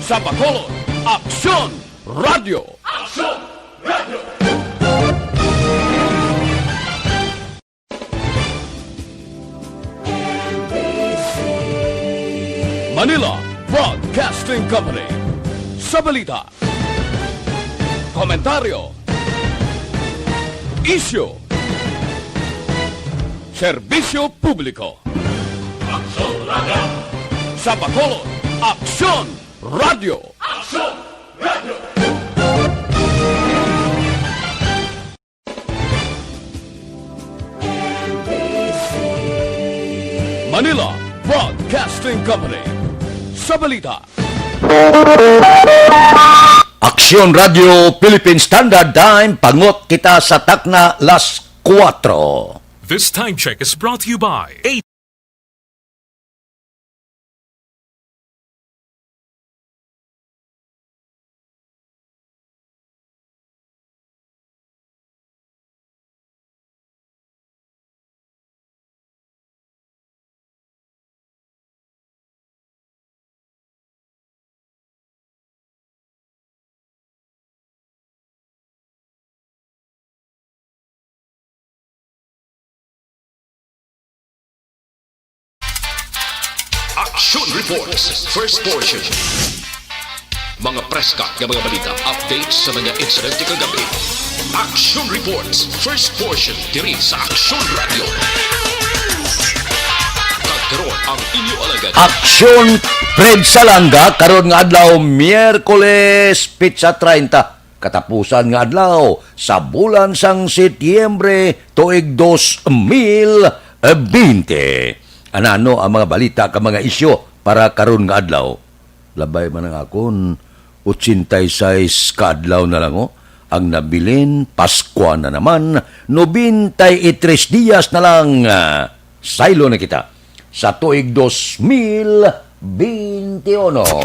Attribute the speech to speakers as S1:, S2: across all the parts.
S1: Sa Bacolod, Aksyon Radio! Aksyon Radio! Manila Broadcasting Company. Sa balita, komentaryo, isyu, serbisyo publiko. Aksyon Radio! Sa Bacolod, Aksyon Radio! Aksyon Radio! Manila Broadcasting Company. Sa balita,
S2: Aksyon Radio Philippine Standard Time, pangot kita sa takna las 4.
S3: This time check is brought to you by
S4: Action Reports, first portion. Mga preska ng mga balita, updates sa mga insidente kagabi. Action Reports, first portion, diri sa Action Radio. Kagkaroon ang inyo alagad.
S2: Aksyon Fred Salanga karon nga adlaw Miyerkules Pizza 30. Katapusan nga adlaw sa bulan sang Setyembre tuig 2020. Ano ang mga balita ka mga isyo para karon nga adlaw? Labay man ang akon 86 ka adlaw na lang ang nabilin, Pasko na naman, 93 dias na lang. Saylo na kita sa tuig 2021.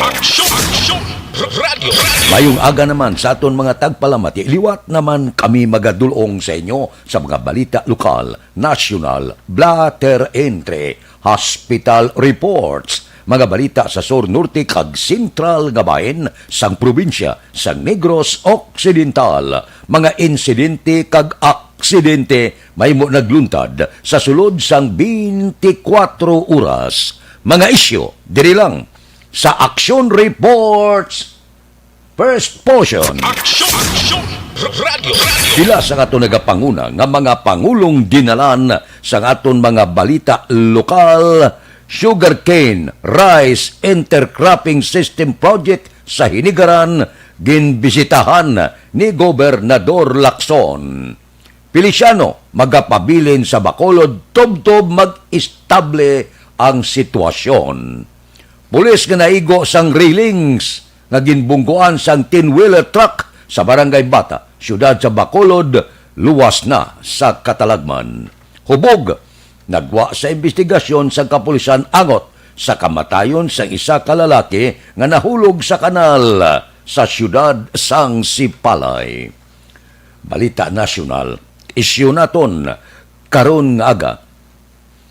S4: Action Radio.
S2: Mayong aga naman sa aton mga tagpalamati, liwat naman kami magadulong sa inyo sa mga balita lokal, national, blatter entry, hospital reports, mga balita sa Sur Norte kag Sentral nga bahin sang probinsya sang Negros Occidental, mga insidente kag aksidente may mo nagluntad sa sulod sang 24 oras. Mga isyo diri lang sa Action Reports first portion.
S4: Action Radio.
S2: Sila sa aton nagapanguna nga mga pangulong dinalan sa aton mga balita lokal, sugarcane, rice, intercropping system project sa Hinigaran, ginbisitahan ni Gobernador Lacson. Feliciano, magapabilin sa Bacolod, tubtob mag-istable ang sitwasyon. Pulis nga naigo sang railings nga ginbungguan sang 10-wheeler truck sa Barangay Bata, siyudad sa Bacolod, luwas na sa Katalagman. Hubog, nagwa sa investigasyon sa kapulisan angot sa kamatayon sang isa ka lalaki nga nahulog sa kanal sa siyudad sang Sipalay. Balita nasyonal, isyu naton karon nga aga.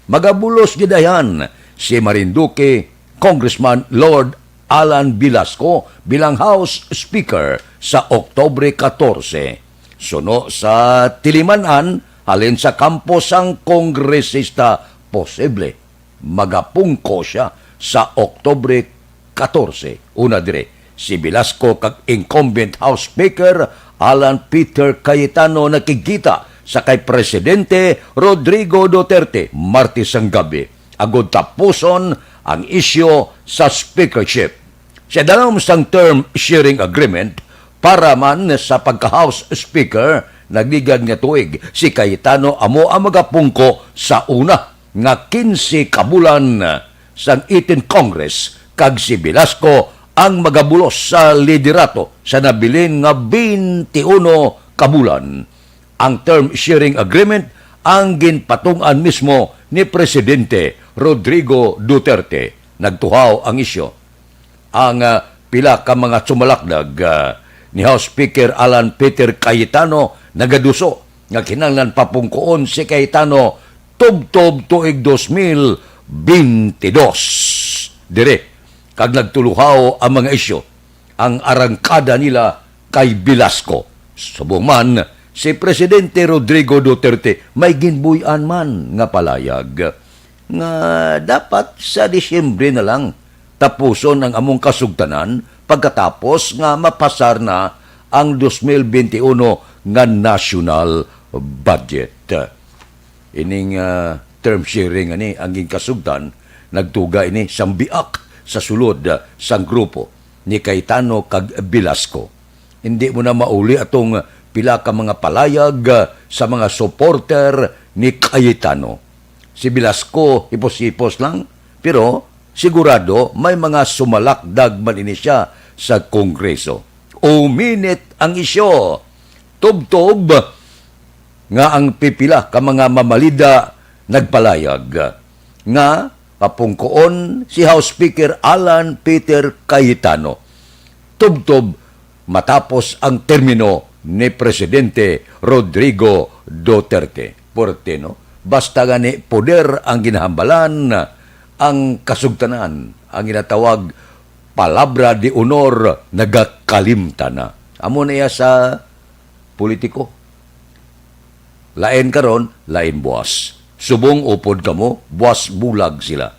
S2: Magabulos gidayan si Marinduque Congressman Lord Alan Velasco bilang House Speaker sa Oktubre 14. Suno sa Tilimanan, halin sa kampo sang kongresista, posible magapungko siya sa Oktubre 14. Una dire, si Velasco kag incumbent House Speaker Alan Peter Cayetano nakikita sa kay Presidente Rodrigo Duterte Martes ang gabi. Agod tapuson ang isyo sa speakership. Sa dalawang sang term sharing agreement para man sa pagka-House Speaker, nagligad nga tuig si Cayetano amo ang magapungko sa una nga 15 kabulan sang 18 Congress kag si Velasco ang magabulos sa liderato sa nabilin nga 21 kabulan. Ang term sharing agreement ang ginpatungan mismo ni Presidente Rodrigo Duterte. Nagtuhaw ang isyo. Ang pila ka mga sumalakdag ni House Speaker Alan Peter Cayetano nagaduso nga kinahanglan papungkoon si Cayetano tubtob tuig 2022. Dire kag nagtuluhaw ang mga isyo. Ang arangkada nila kay Velasco. Subong man, si Presidente Rodrigo Duterte may ginbuyan man nga palayag nga dapat sa Disyembre na lang tapuson ang among kasugtanan pagkatapos nga mapasar na ang 2021 nga national budget. Ining term sharing ani ang kasugtan nagtuga ini sambiak sa sulod sang grupo ni Cayetano kag Velasco. Hindi mo na mauli atong pila ka mga palayag sa mga supporter ni Cayetano. Si Velasco hipos-hipos lang, pero sigurado may mga sumalakdag man ini siya sa Kongreso. Uminit ang isyo. Tub-tub nga ang pipila ka mga mamalida nagpalayag nga papungkoon si House Speaker Alan Peter Cayetano. Tub-tub matapos ang termino ni Presidente Rodrigo Duterte. Porte, no? Basta gani poder ang ginahambalan, ang kasugtanan, ang ginatawag palabra de honor nagakalimta na. Amo na iya sa politiko. Lain karon, lain buwas. Subong upod kamo, buwas bulag sila.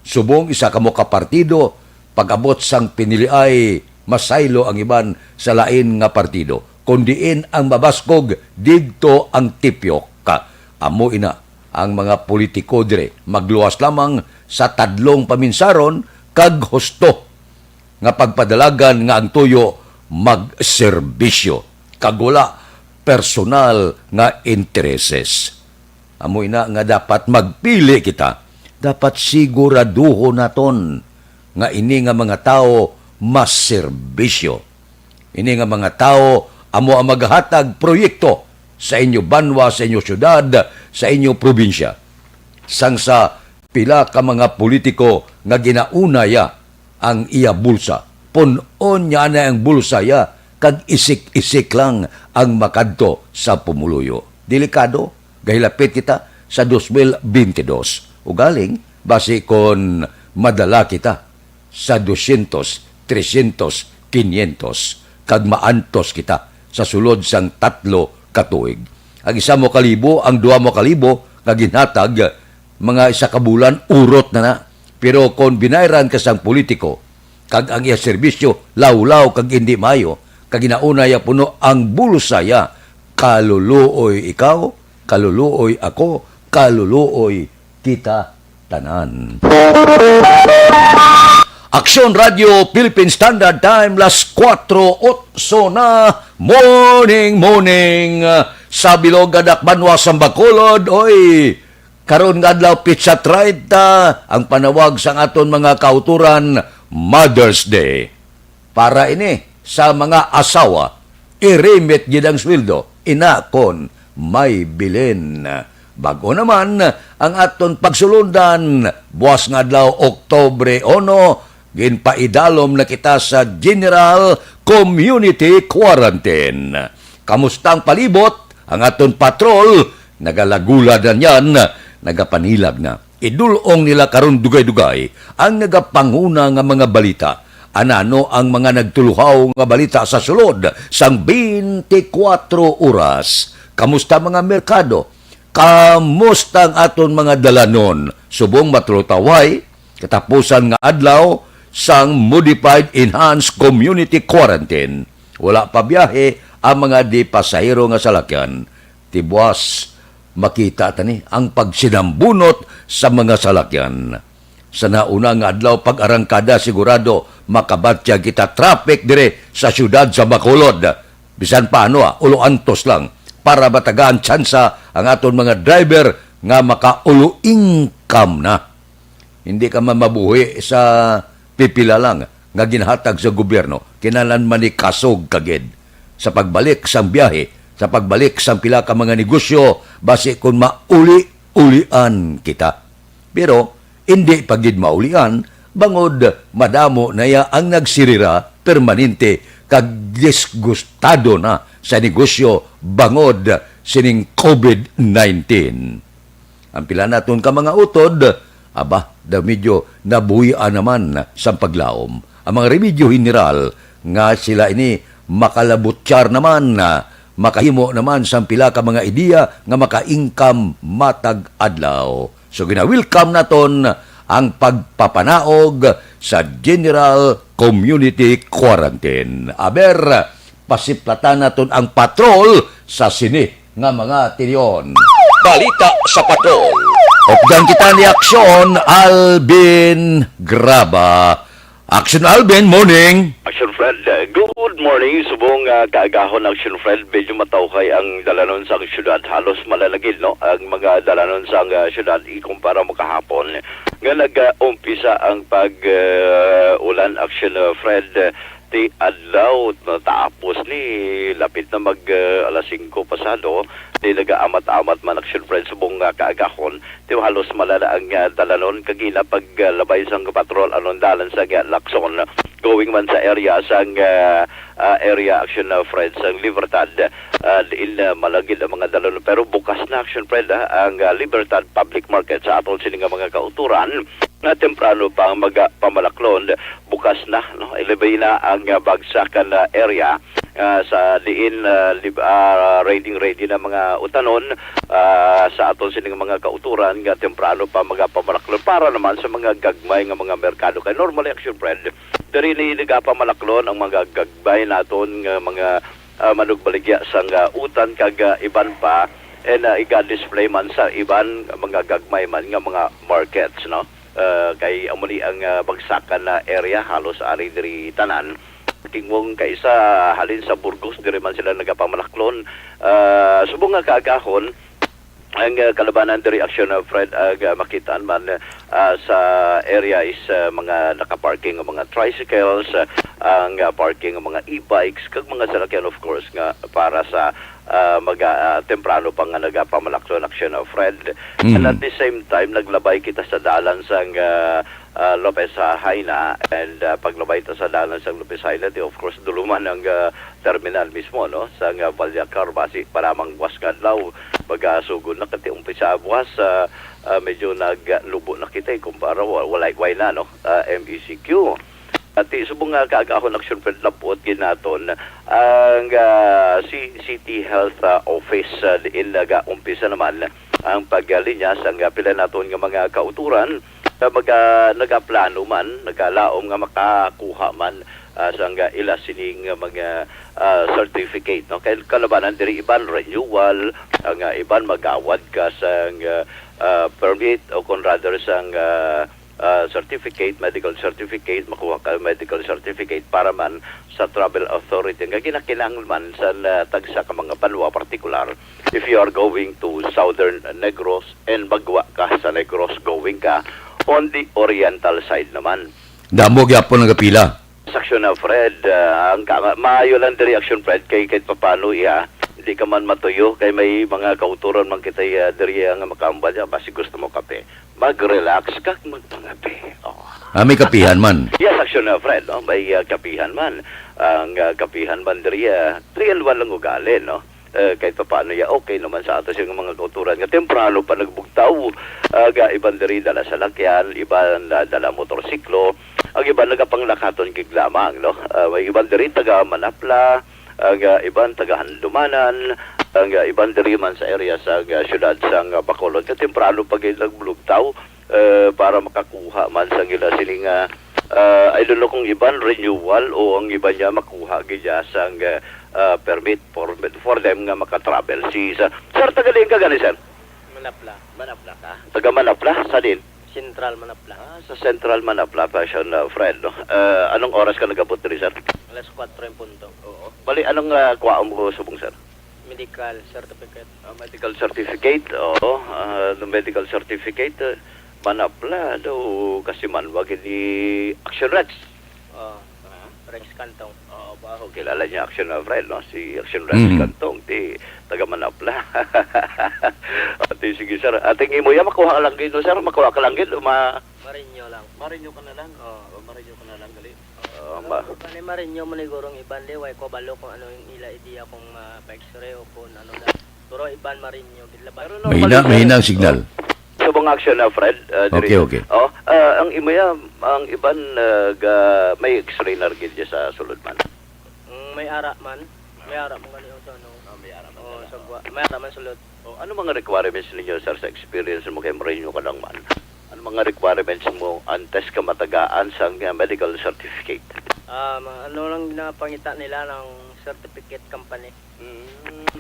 S2: Subong isa kamo kapartido, pag-abot sang piniliay, masaylo ang iban sa lain nga partido. Kundiin ang mabaskog, didto ang tipyok ka. Amo ina, ang mga politiko dire, magluwas lamang sa tadlong paminsaron, kag husto, nga pagpadalagan nga ang tuyo magserbisyo. Kagula, personal nga intereses. Amo ina nga dapat magpili kita. Dapat siguraduho naton nga ini nga mga tao mas serbisyo. Ini nga mga tao amo ang maghatag proyekto sa inyo banwa, sa inyo syudad, sa inyo probinsya. Sang sa pila ka mga politiko nga ginaunaya ang iya bulsa. Punon niya na ang bulsa ya, kag isik-isik lang ang makadto sa pumuluyo. Delikado, gahilapit kita sa 2022. Ugaling, base kon madala kita sa 200, 300, 500, kag maantos kita sa sulod sang 3 katuig. Ang 1 mo kalibo, ang 2 mo kalibo, nga ginhatag, mga 1 ka bulan, urot na na. Pero kung binayran ka sang politiko, kag ang iya serbisyo, law-law, kag hindi mayo, kag ginauna ya puno ang bulsaya, kaluluoy ikaw, kaluluoy ako, kaluluoy kita tanan. Aksyon Radio Philippine Standard Time, las 4:08 na, morning, sa Bilog Adak Banwa Sambacolod, oy, karon nga adlaw Pizza 30, ang panawag sa aton mga kauturan, Mother's Day. Para ini, sa mga asawa, i-remit gidang sweldo, inakon, may bilin. Bago naman, ang aton pagsulundan, buwas nga adlaw Oktobre 1, ginpaidalom na kita sa General Community Quarantine. Kamusta ang palibot? Ang aton patrol, nagalagula na yan, nagapanilag na. Idulong nila karon dugay-dugay ang nagapanguna nga mga balita. Anano ang mga nagtuluhaw nga balita sa sulod sang 24 oras. Kamusta mga merkado? Kamusta ang aton mga dalanon? Subong matrotaway, katapusan nga adlaw sang Modified Enhanced Community Quarantine. Wala pa biyahe ang mga di pasahero nga salakyan. Tibuas, makita tani ang pagsinambunot sa mga salakyan. Sa nauna nga adlaw pag-arangkada sigurado makabatya kita traffic dire sa syudad sa Bacolod. Bisan paano ulo antos lang para batagaan tsansa ang aton mga driver nga makaulo income na. Hindi ka mabuhi sa pipila lang nga ginhatag sa gobyerno. Kinalan man ni kasog kagid sa pagbalik sang biyahe, sa pagbalik sang pila ka mga negosyo, base kung mauli-ulian kita. Pero, hindi pagid maulian, bangod madamo na ya ang nagsirira permanente kag disgustado na sa negosyo bangod sining COVID-19. Ang pila naton ka mga utod, aba, da medyo nabuhian naman sa paglaom. Ang mga remedyo general nga sila ini makalabutsyar naman makahimo naman sa pila ka mga ideya nga maka-income matag adlaw. So gina-welcome naton ang pagpapanaog sa General Community Quarantine. Aber, pasiplatan naton ang patrol sa sini nga mga tilion.
S1: Balita sa Patrol.
S2: Opdan kita ni Aksyon, Alvin Graba. Action Alvin, morning!
S5: Action Fred, good morning. Subong kaagahon Action Fred, medyo matawkay ang dalanon sa syudad. Halos malalagid, no? Ang mga dalanon sa syudad ikumpara mo kahapon. Nga nag-umpisa ang pag-ulan Action Fred, ti adlaw tapos ni lapit na mag alas 5 pasado di nag-amat-amat man Action Fred subong kaagahon ti halos malala ang dalanon kagila paglabay sang patrol anon dalan sa Lacson going man sa area sang area Action Fred sang Libertad diin malagid ang mga dalanon pero bukas na Action Fred ang Libertad Public Market sa atol sining mga kauturan na temprano pa ang pamalaklon bukas na no ilabay na ang bagsakan na area sa diin ready na mga utanon sa aton sining mga kauturan nga temprano pa magapamalaklon para naman sa mga gagmay nga mga merkado kay normally Action Fred diri ni nagapamalaklon ang mga gagmay naton nga mga manugbaligya sang utan kag iban pa and iga-display man sa iban mga gagmay man nga mga markets no kay amuli ang bagsakan na area halos ari diri tanan tingwong kaysa halin sa Burgos diri man sila nagapamalaklon subong nga kaagahon ang kalabanan diri Action Fred makitaan man sa area is mga nakaparking ng mga tricycles ang parking ng mga e-bikes kag mga salakyan of course nga para sa temprano pa nga nagapamalaklon Action Fred and at the same time naglabay kita sa dalan sang Lopez Haina and paglabay ta sa dalan sang Lopez Haina of course duluman ang terminal mismo no sang Valyacar basi para mangwas kadlaw magasugod na kati umpisa buwas medyo naglubo na kita kumpara walay na no MECQ at subong nga kaagahon Action Fred lapot ginaton ang City Health Office diin umpisa naman ang paglinya sang pila naton nga mga kauturan nagaplano man nagalaom nga makakuha man sang ila sining mga certificate no kay kalabanan diri iban renewal ang iban magawad ka sang permit o kon rather sang certificate, medical certificate, makuha ka medical certificate para man sa travel authority nga ginakinahanglan man sa tagsa ka mga banwa partikular if you are going to Southern Negros and magwa ka sa Negros going ka on the oriental side naman.
S2: Damo gyapon nga pila.
S5: Action Fred, ang maayo lang diri Action Fred kay kahit papano hindi ka man matuyo kay may mga kauturan man kita diri nga makambal basi gusto mo kape mag-relax ka magpangape
S2: May kapihan man.
S5: yes Action Fred no may kapihan man ang kapihan man diri 3-1 lang ugali no kahit paano okay naman sa ato yung mga kauturan nga temprano pa nagbugtaw ga iban diri dala sa lakyan iban dala motorsiklo ang iban nagapanglakaton gig lamang no may iban diri taga Manapla ang iban taga Handumanan ang iban diri man sa area sa syudad sang Bacolod ka temprano pag nagbugtaw para makakuha man sa gila sining I don't know kung iban renewal o ang iba niya makuha gidya sang permit for them nga maka-travel sir tagaling ka gani sir Manapla ka taga Manapla sa din
S6: Central Manapla
S5: sa Central Manapla Passion Fred no anong oras ka nagabot diri sir
S6: alas 4 yung punto
S5: oo bali anong kuha mo subong sir
S6: medical certificate
S5: medical certificate oo medical certificate Manapla daw kasi man wag ni Action Rex
S6: Rex Cantong
S5: kilala niya Action Fred no si Action Rex Cantong ti taga Manapla ati sige sir ating imo ya makuha ka lang gid sir makuha ka lang gid
S6: Marinyo lang
S5: Marinyo ka na lang Marinyo ka na lang gali
S6: Kani Marinyo mo nigurong iban liway ko balo kung ano yung ila idea kung pa-x-ray o kung ano da pero iban Marinyo gid laban
S2: Mahina ang signal.
S5: sa subong action na Fred.
S2: Okay, okay.
S5: Oh, ang imaya, ang iban may X-ray na rin dyan sa sulod man.
S6: May ara man. May ara man ganito sa ano.
S5: May ara man.
S6: Oh, sa may ara man sulod.
S5: Oh, ano mga requirements ninyo sir sa experience mo kay Marino ka lang man? Ano mga requirements mo antes ka matagaan sa medical certificate?
S6: Ano lang ginapangita nila ng certificate company.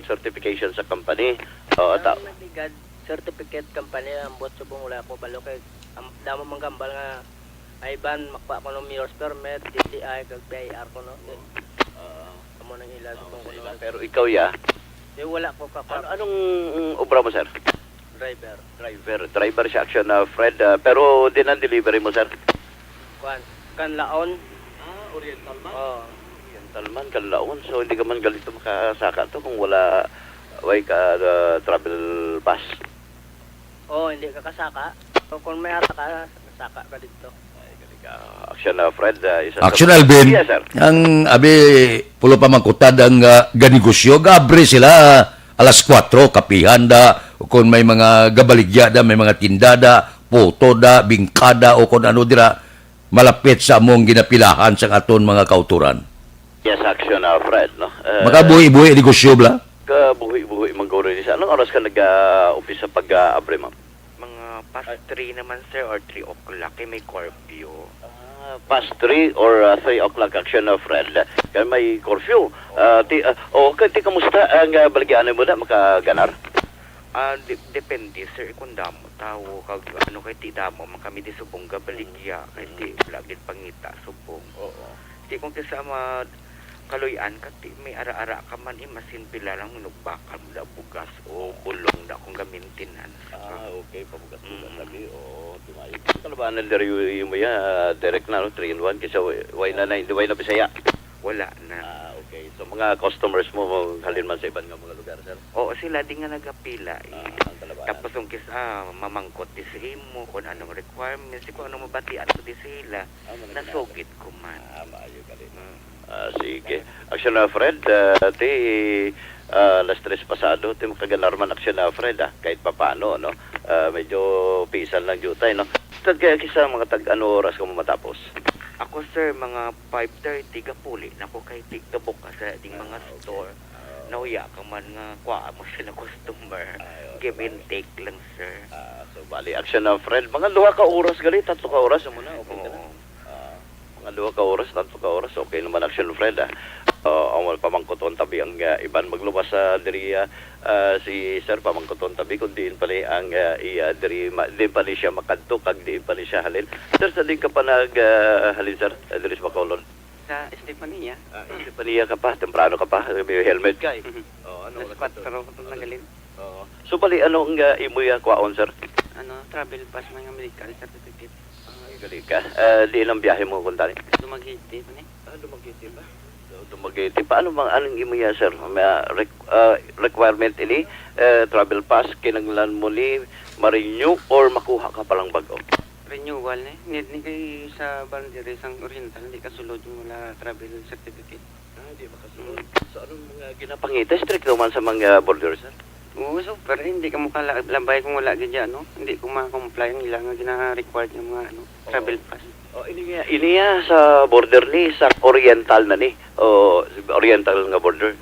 S5: Certification sa company. Oo,
S6: Ang nagligad, certificate company ang buot subong wala ko balo kay ang damo manggambal nga ay ban makpa ko ng mirrors permit, DTI kag PIR ko no. Amo nang ila subong ko no.
S5: Pero ikaw ya,
S6: Wala ko ka
S5: anong obra mo sir?
S6: driver.
S5: Driver siya action na Fred, pero din ang delivery mo sir?
S6: Kanlaon.
S5: Oriental man?
S6: Oh.
S5: Oriental man, kanlaon. So hindi ka man galito makasaka to kung wala ka travel pass.
S6: Oh, hindi ka kasaka. So, kung may ara ka, saka ka dito.
S5: Action na Fred, isa
S2: Action Alvin,
S5: Yes sir.
S2: ang abi pulo pa mangkutad ang ganegosyo, gabre sila alas 4, kapihan da, o kung may mga gabaligya da, may mga tindada, poto da, bingkada, o kung ano dira, malapit sa among ginapilahan sa aton mga kauturan.
S5: Yes, action na Fred, no?
S2: Makabuhi-buhi negosyo bla?
S5: Kabuhi-buhi mangguro ni sa. Anong oras ka nag-umpisa pag-abre, ma'am?
S7: Mga past 3 naman sir or 3 o'clock may curfew.
S5: Past 3 or 3 o'clock action na Fred. Kaya may curfew. Ti kamusta ang baligyan mo na makaganar?
S7: Depende sir kung damo tao kag ano kay ti damo man kami di subong gabaligya kay ti lagit pangita subong.
S5: Oo.
S7: Di kung kasama kaluyan ka ti may ara-ara ka man masin pila lang nugbakal mo da bugas o bulong da kung gamintinan.
S5: Okay. Pabugas mo na sabi. Oo, tumayo. Kalabanan diri mo ya, direct na, no? 3-in-1. Kasi way na Bisaya.
S7: Wala na.
S5: Okay. So, mga customers mo, halin man sa ibang mga lugar, sir?
S7: Oo sila di nga nagapila
S5: Ang kalabanan.
S7: Tapos yung mamangkot di sa imo kung anong requirements kung anong mabatian ko di sila nasugit ko man.
S5: Maayo ka rin. Sige. Action na Fred, alas 3 pasado, ti makaganar man action na Fred, kahit papaano, no? Medyo pisan lang jutay, no? Tad kaya kisa mga tag-ano oras ka mo matapos?
S7: Ako sir, mga 5:30 kapuli na ko kay tigabok ka sa ating mga store. Nauya ka man nga kuha mo sila customer. Give and take lang sir.
S5: So, bali, action na Fred. Mga 2 ka oras gali, 3 ka oras mo na, okay ka na.
S7: Oo.
S5: Mga 2 ka oras, 3 ka oras, okay naman action Fred, ang pamangkoton tabi ang iban magluwas sa diri si Sir pamangkoton tabi kun diin pala ang diri di pa ni siya makadto kag di pa ni siya halin. Sir sa din ka pa nag halin sir diri sa Bacolod.
S7: Sa Estefania.
S5: Estefania ka pa, temprano ka pa, may helmet ka. Ano
S7: Alas 4 ko nagalin.
S5: So pali ano ang imuya kwaon sir?
S7: Ano, travel pass mga medical certificate.
S5: Gali ka. Di ilang biyahe mo kun tani?
S7: Dumagiti pa ni.
S5: Dumagiti ba? Dumagiti. Paano bang anong imuya sir? May requirement ini travel pass kinanglan mo ni ma-renew or makuha ka palang bago?
S7: Renewal ni. Need ni kay sa boundary sang Oriental di kasulod yung wala travel certificate.
S5: Di makasunod. So anong mga ginapangita? Strict naman sa mga borders sir?
S7: Oo, super. Hindi ka makalabay kung wala ganyan, no? Hindi ko ma-comply ang ilang gina-required ng mga travel pass.
S5: Ini sa border ni sa Oriental na ni. Oriental nga border.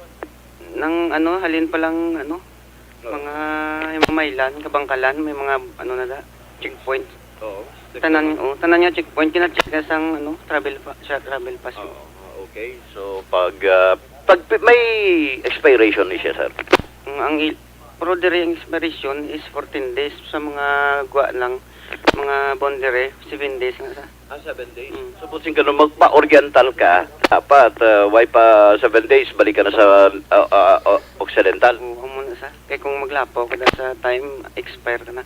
S7: Nang halin pa lang mga mailan, kabangkalan, may mga checkpoint.
S5: Oo.
S7: Tanan niya checkpoint kina-check ka sang travel pass.
S5: Okay. So pag may expiration ni siya sir.
S7: Pero dire ang expiration is 14 days sa mga lang mga boundary 7 days nga sa.
S5: 7 days. Supposing ka nung magpa-oriental ka, dapat why pa 7 days, balik ka na sa occidental.
S7: Oo, muna sa. Kaya kung maglapo ka na sa time, expire ka na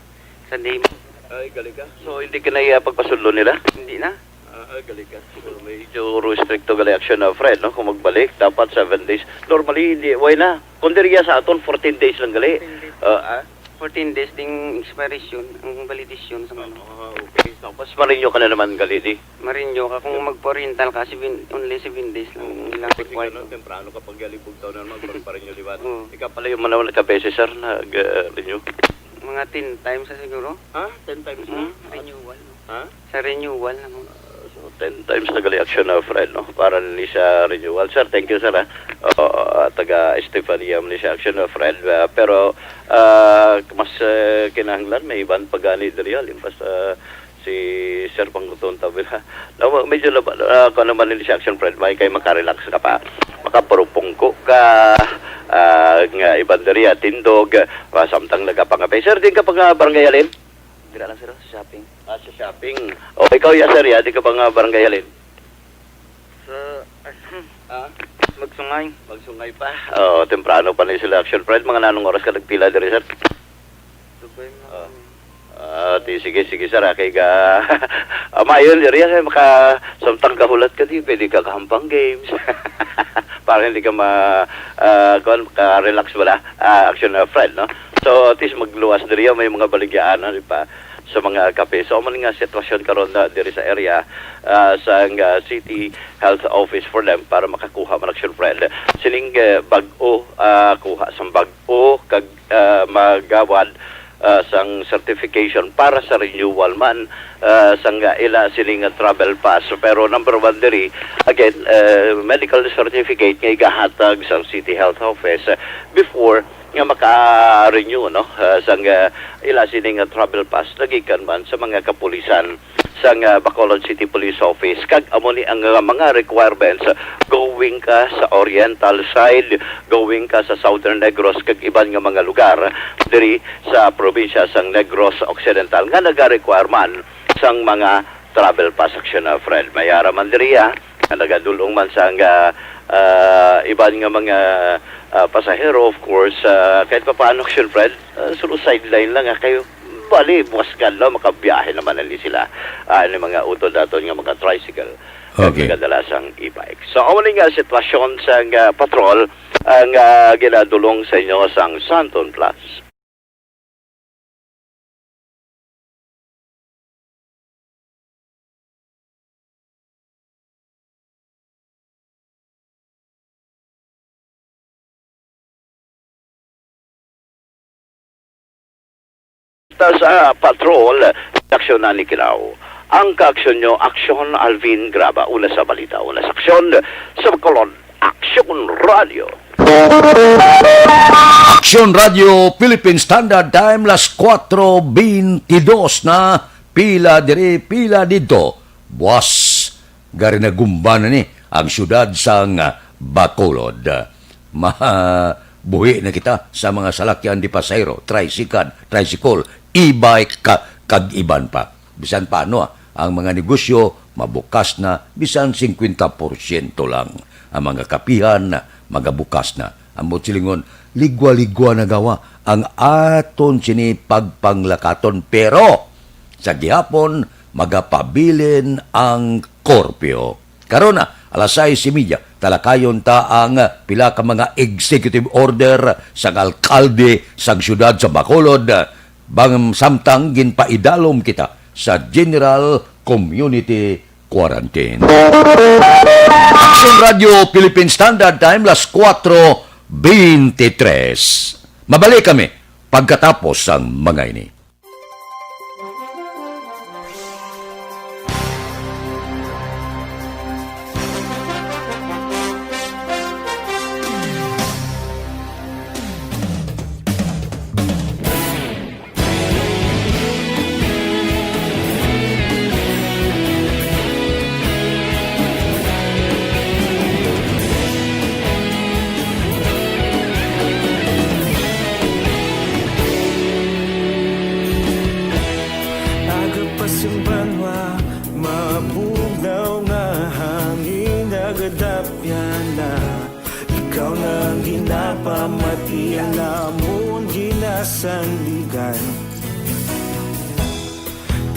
S7: sa day mo.
S5: Ay, galing ka. So, hindi ka na pagpasulo nila?
S7: Hindi na.
S5: Galing ka. Siguro medyo restricto gali action na Fred, no? Kung magbalik, dapat 7 days. Normally, hindi, why na? Kung diriya sa aton, 14 days lang gali.
S7: 14 days ding expiration, ang validation sa mga.
S5: Okay. Tapos marinyo ka na naman gali di.
S7: Marinyo ka kung magpo-rental ka, only 7 days lang ilang required.
S5: Temprano kapag galibog taon na naman, pa rin yung liwan.
S7: Oo.
S5: Ikaw pala yung manawal ka beses, sir, nag-renew.
S7: Mga 10 times sa siguro.
S6: Ha? 10 times na?
S7: Renewal.
S6: Ha?
S7: Sa renewal naman.
S5: So, 10 times na gali action na Fred, no? Para ni siya renewal. Sir, thank you, sir, ha? Taga Estefania ni siya action na Fred. Pero, mas kinahanglan, may ibang pagani dali limpas si Sir Panguton tabi ha. Medyo kung naman ni siya action Fred, may kay makarelax ka pa. Makaparupong ka, nga ibang dali tindog, samtang nagapangapay. Sir, din ka pang barangay alin?
S7: Dira lang sir sa shopping.
S5: Sa shopping. O, ikaw, sir, di ka pang barangay alin?
S7: Sa
S5: Ha?
S7: magsungay.
S5: Magsungay pa. Oo, temprano pa na yung selection. Fred, mga nanong oras ka nagpila diri, sir?
S7: Dugay mo.
S5: Sige, sir. Kay ka... Mayon, diri, sir, samtang kahulat ka di, pwede ka kahampang games. Para hindi ka relax wala. Action na Fred, no? So, at least magluwas diri, may mga baligyaan, di pa? Sa mga kape. So, man nga sitwasyon karon na diri sa area sa City Health Office for them para makakuha man action Fred. Sining bag-o kuha sang bag-o kag magawad sang certification para sa renewal man sang ila sining travel pass. Pero number one diri, again, medical certificate nga igahatag sa City Health Office before nga maka-renew no sang ila sining travel pass nagikan man sa mga kapulisan sang Bacolod City Police Office kag amo ni ang mga requirements going ka sa oriental side, going ka sa Southern Negros kag iban nga mga lugar diri sa probinsya sang Negros Occidental nga naga-require man sang mga travel pass action na Fred. Mayara man diri nagadulong man sang iban nga mga pasahero, of course, kahit pa paano action Fred, solo sideline lang kayo. Bali, bukas ka lang, makabiyahe naman nali sila. Ano mga utod daton nga mga tricycle.
S2: Okay.
S5: Kadalasang e-bike. So, ako nga sitwasyon sa patrol ang ginadulong sa inyo sang Santon Plus. Sa patrol, aksyon na ni Kilaw. Ang kaaksyon nyo, Aksyon Alvin Graba. Una sa balita, una sa aksyon sa Bacolod, Aksyon Radio.
S2: Action Radio Philippine Standard Time las 4:22 na pila diri pila dito. Buwas gari na gumbana ni ang syudad sang Bacolod. Buhi na kita sa mga salakyan di pasayro, tricycle, e-bike kag iban pa. Bisan paano ang mga negosyo mabukas na bisan 50% lang. Ang mga kapihan magabukas na. Ang silingon, ligwa-ligwa na gawa ang aton sini pagpanglakaton. Pero sa gihapon magapabilin ang korpyo. Karon na alas 6:30 talakayon ta ang pila ka mga executive order sa alkalde sa syudad sa Bacolod bang samtang ginpaidalom kita sa General Community Quarantine. Action Radio Philippine Standard Time las 4:23. Mabalik kami pagkatapos ang mga ini.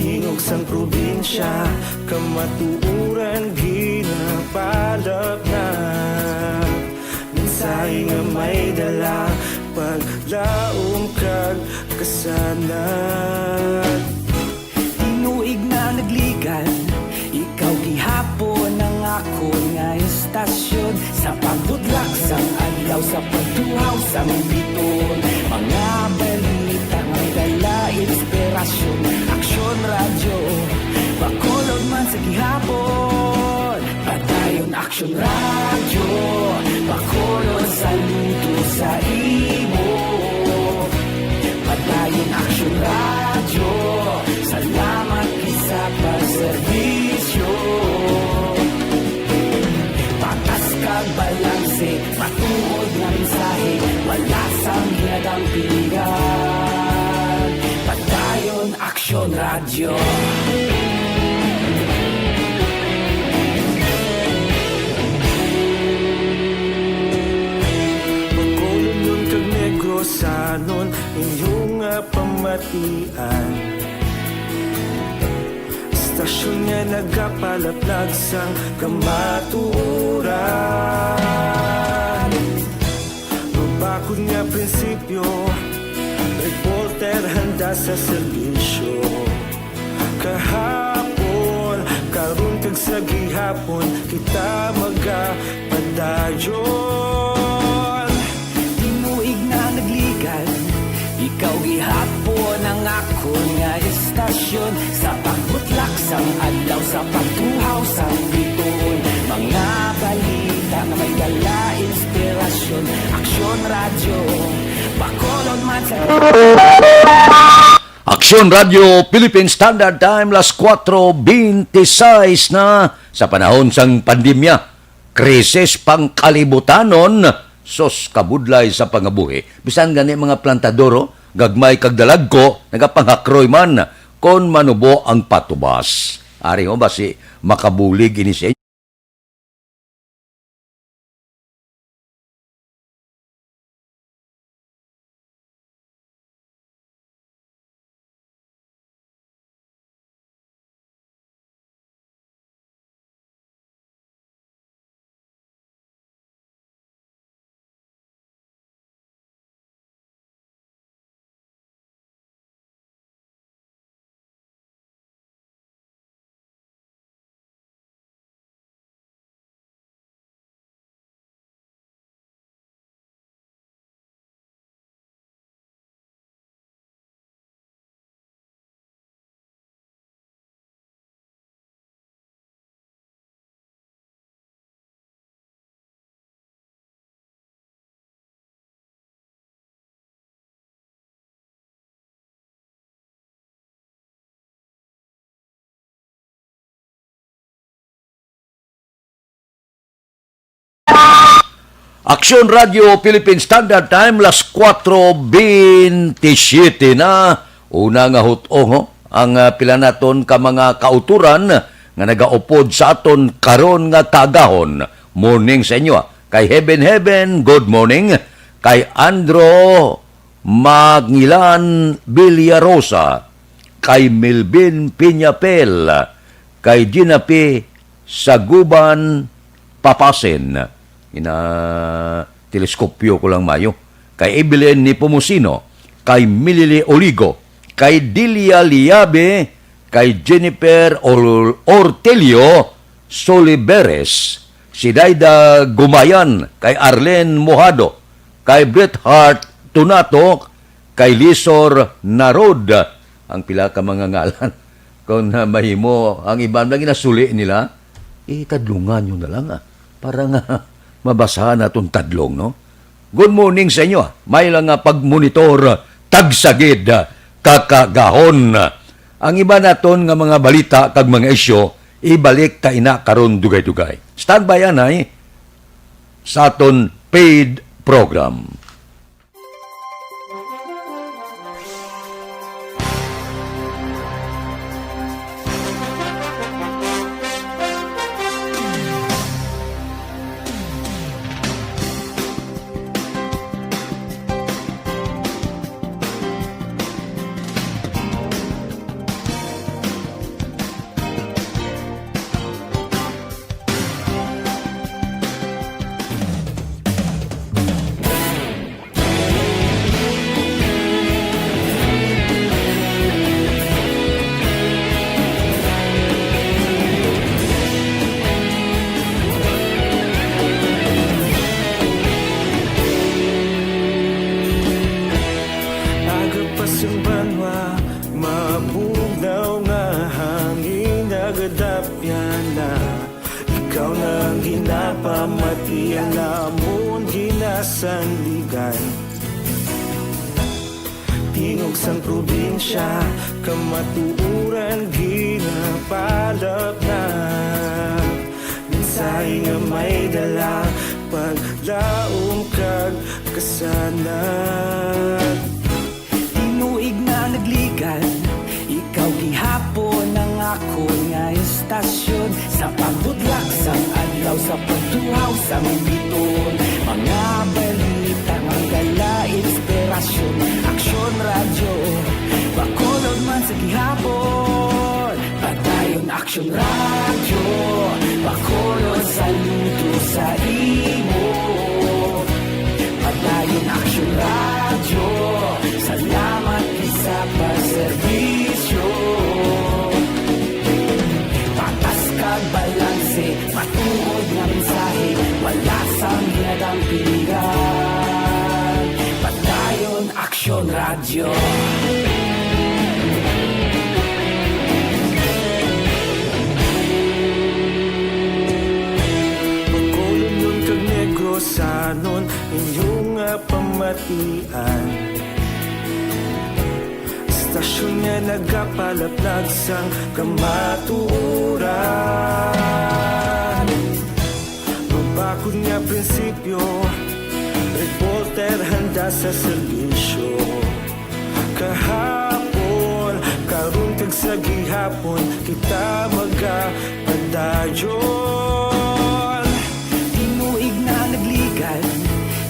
S8: Tingog sang probinsya, kamatuuran ginapalap na. Mensahe nga may dala, paglaom kag kasanat. Tinuig na nagligan, ikaw gihapon ang ako nga istasyon. Sa pagdudlak sang adlaw, sa pagtuhaw sang biton, mga balita may dala. inspirasyon. Aksyon radyo, bakulod man sa gihapon. Padayon aksyon radyo, bakulod sa luto sa imo. Padayon aksyon radyo, salamat isa pa serbisyo. Patas kag balanse, patuod na mensahe, wala sang hinadang pilihan. Padayon aksyon radyo. Pagkulong kag negrosanon, inyong pamatian. Stasyon nga nagapalaplag sang kamaturan. Mabakod nga prinsipyo, reporter handa sa serbisyo. Kahapon, karon kag sa gihapon, kita magapadayon. Tinuig na nagligan, ikaw gihapon ang ako nga istasyon. Sa pagbutlak sang adlaw, sa pagtuhaw sang bituon. Mga balita na may dala inspirasyon. Aksyon radyo, bakolod man sa...
S2: Aksyon Radio Philippine Standard Time, las 4:26 na sa panahon sang pandemya. Krisis pangkalibutanon, sos kabudlay sa pangabuhi. Bisan gani mga plantadoro, gagmay kag dalagko, nagapangakroy man kon manubo ang patubas. Ari ho ba si makabulig ini sa inyo? Aksyon Radio Philippine Standard Time, las 4:27 na. Una nga hutongo ang pila naton ka mga kauturan nga nagaupod sa aton karon nga tagahon. Morning sa inyo. Kay Heaven, good morning. Kay Andro Magngilan Villarosa. Kay Melvin Piñapel. Kay Ginapi Saguban Papasen. Teleskopyo ko lang mayo. Kay Evelyn ni Pumusino, kay Milili Oligo, kay Dilia Liabe, kay Jennifer Ortelio Soliberes, si Daida Gumayan, kay Arlen Mojado, kay Bret Hart Tunato, kay Lisor Narod, ang pila ka mga ngalan. Kung mahimo, ang iba na ginasuli nila, tadlungan nyo na lang para nga mabasahan natong tadlong, no? Good morning sa inyo. May lang nga pagmonitor, tagsagid, kakagahon. Ang iba naton nga mga balita kag mga isyo, ibalik ta ina karon dugay-dugay. Stand by anay sa aton paid program.
S8: pamati alamon ginasanligan. Tingog sang probinsya, kamatuuran ginapalap na. Minsay nga may dala, paglaong kag kasanat. Tinuig na nagligan, ikaw gihapon ang ako nga estasyon. Sa pagbutlak sang adlaw, sa pagtuhaw sa biton. Mga balita, mga inspirasyon, aksyon radyo, bakolod man sa gihapon. Padayon aksyon radyo, bakolod saludo sa imo. Padayon aksyon radyo, salamat isa pa serbisyo. Patas kag balanse, matuod nga mensahe, wala sang ginadang pilihan. Padayon aksyon radyo. Pagkulong nun kag negrosanon, inyong pamatian. Istasyon nga nagapalaplag sang kamatuuran. Mabakod nga prinsipyo, reporter handa sa serbisyo. Kahapon, karun kag sa gihapon, kita magapadayon. Tinuig na nagligan,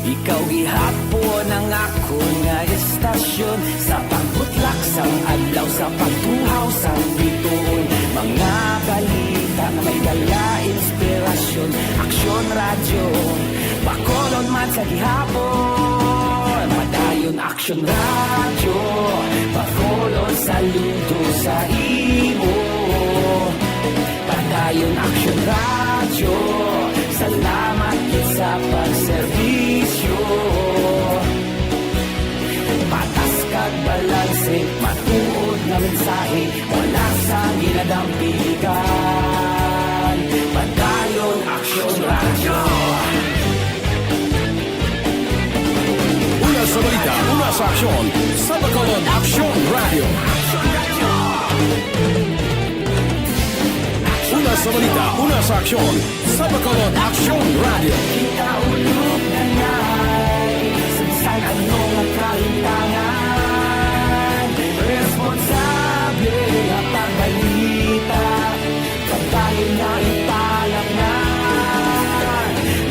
S8: ikaw gihapon ang ako nga estasyon. Sa pagbutlak sang adlaw, sa pagtuhaw sang biton. Mga balita na may dala inspirasyon, aksyon radyo, bakolon man sa gihapon. Padayon aksyon radyo, bakolon saludo sa imo. Padayon aksyon radyo, salamat sa pagserbisyo. Patas kag balanse, matuod na mensahe, wala sang ginadampigan. Padayon aksyon radyo.
S4: Una sa balita, una sa aksyon, sa Bacolod Aksyon Radio. Una sa balita, una sa aksyon, sa Bacolod Aksyon Radio.
S8: Kita ulog na ngay, sansan anong ang kalintangan. Responsable ang pagbalita, pagbayin na ipalak na.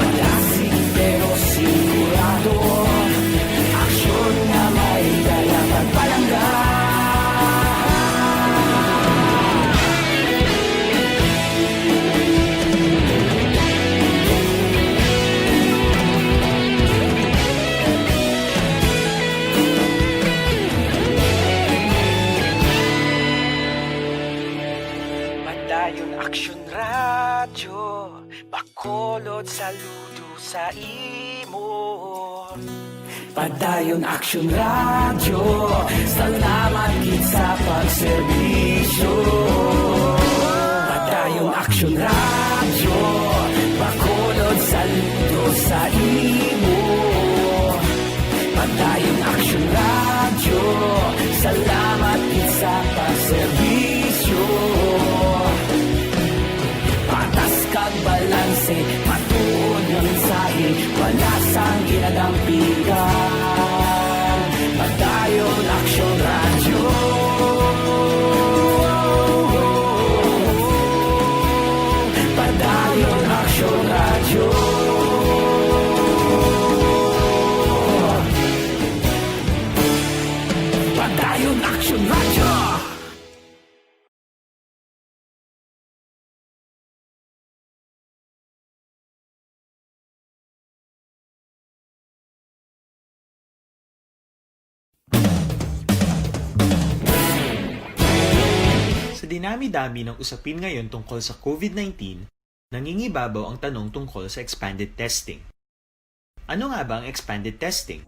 S8: Malasig pero sigurado, aksyon na may dala pagpalanggan. Padayon aksyon radyo, bakolod saludo sa imo. Padayon aksyon radyo, salamat gid sa pagserbisyo. Padayon aksyon radyo, bakolod saludo sa imo. Padayon aksyon radyo, salamat gid sa pagserbisyo. Patas kag balanse, matuod nga mensahe, wala sang ginadampigan. Padayon aksyon radyo. Padayon aksyon radyo. Padayon aksyon radyo.
S9: Sa dinami-dami ng usapin ngayon tungkol sa COVID-19, nangingibabaw ang tanong tungkol sa expanded testing. Ano nga ba ang expanded testing?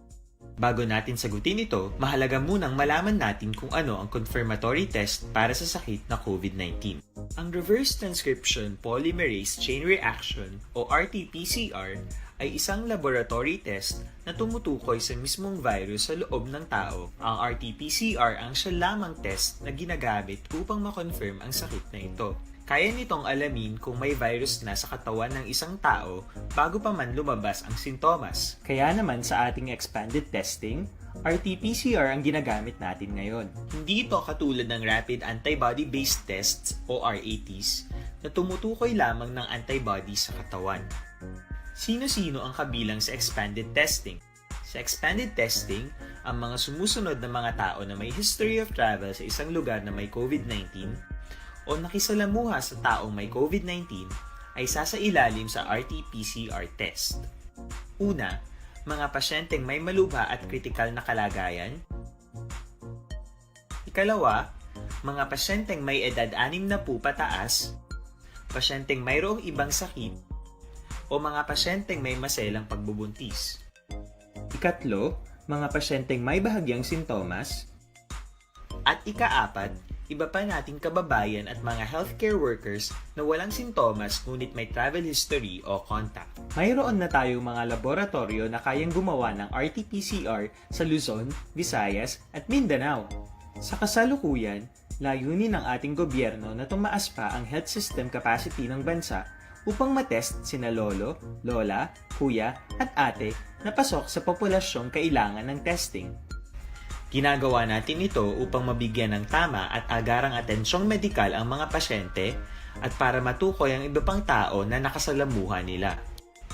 S9: Bago natin sagutin ito, mahalaga munang malaman natin kung ano ang confirmatory test para sa sakit na COVID-19. Ang reverse transcription polymerase chain reaction o RT-PCR ay isang laboratory test na tumutukoy sa mismong virus sa loob ng tao. Ang RT-PCR ang siya lamang test na ginagamit upang makonfirm ang sakit na ito. Kaya nitong alamin kung may virus na sa katawan ng isang tao bago pa man lumabas ang sintomas. Kaya naman sa ating expanded testing, RT-PCR ang ginagamit natin ngayon. Hindi ito katulad ng Rapid Antibody-Based Tests o RATs na tumutukoy lamang ng antibodies sa katawan. Sino-sino ang kabilang sa expanded testing? Sa expanded testing, ang mga sumusunod na mga tao na may history of travel sa isang lugar na may COVID-19 o nakisalamuha sa taong may COVID-19 ay sasailalim sa RT-PCR test. Una, mga pasyenteng may malubha at kritikal na kalagayan. Ikalawa, mga pasyenteng may edad 60 pataas, pasyenteng mayroong ibang sakit, o mga pasyenteng may maselang pagbubuntis. Ikatlo, mga pasyenteng may bahagyang sintomas. At ikaapat, iba pa nating kababayan at mga healthcare workers na walang sintomas ngunit may travel history o contact. Mayroon na tayong mga laboratorio na kayang gumawa ng RT-PCR sa Luzon, Visayas at Mindanao. Sa kasalukuyan, layunin ng ating gobyerno na tumaas pa ang health system capacity ng bansa upang matest sina lolo, lola, kuya at ate na pasok sa populasyong kailangan ng testing. Ginagawa natin ito upang mabigyan ng tama at agarang atensyong medikal ang mga pasyente at para matukoy ang iba pang tao na nakasalamuha nila.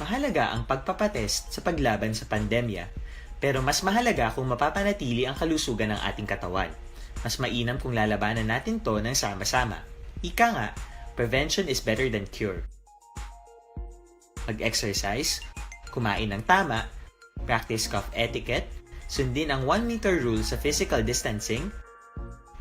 S9: Mahalaga ang pagpapatest sa paglaban sa pandemya, pero mas mahalaga kung mapapanatili ang kalusugan ng ating katawan. Mas mainam kung lalabanan natin to ng sama-sama. Ika nga, prevention is better than cure. Mag-exercise, kumain ng tama, practice cough etiquette, sundin ang 1 meter rule sa physical distancing,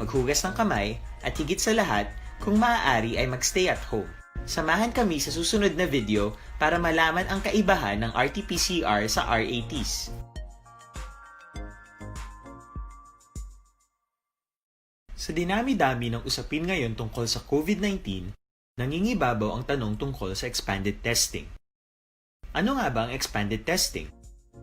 S9: maghugas ng kamay, at higit sa lahat, kung maaari ay magstay at home. Samahan kami sa susunod na video para malaman ang kaibahan ng RT-PCR sa RATs. Sa dinami-dami ng usapin ngayon tungkol sa COVID-19, nangingibabaw ang tanong tungkol sa expanded testing. Ano nga ba ang expanded testing?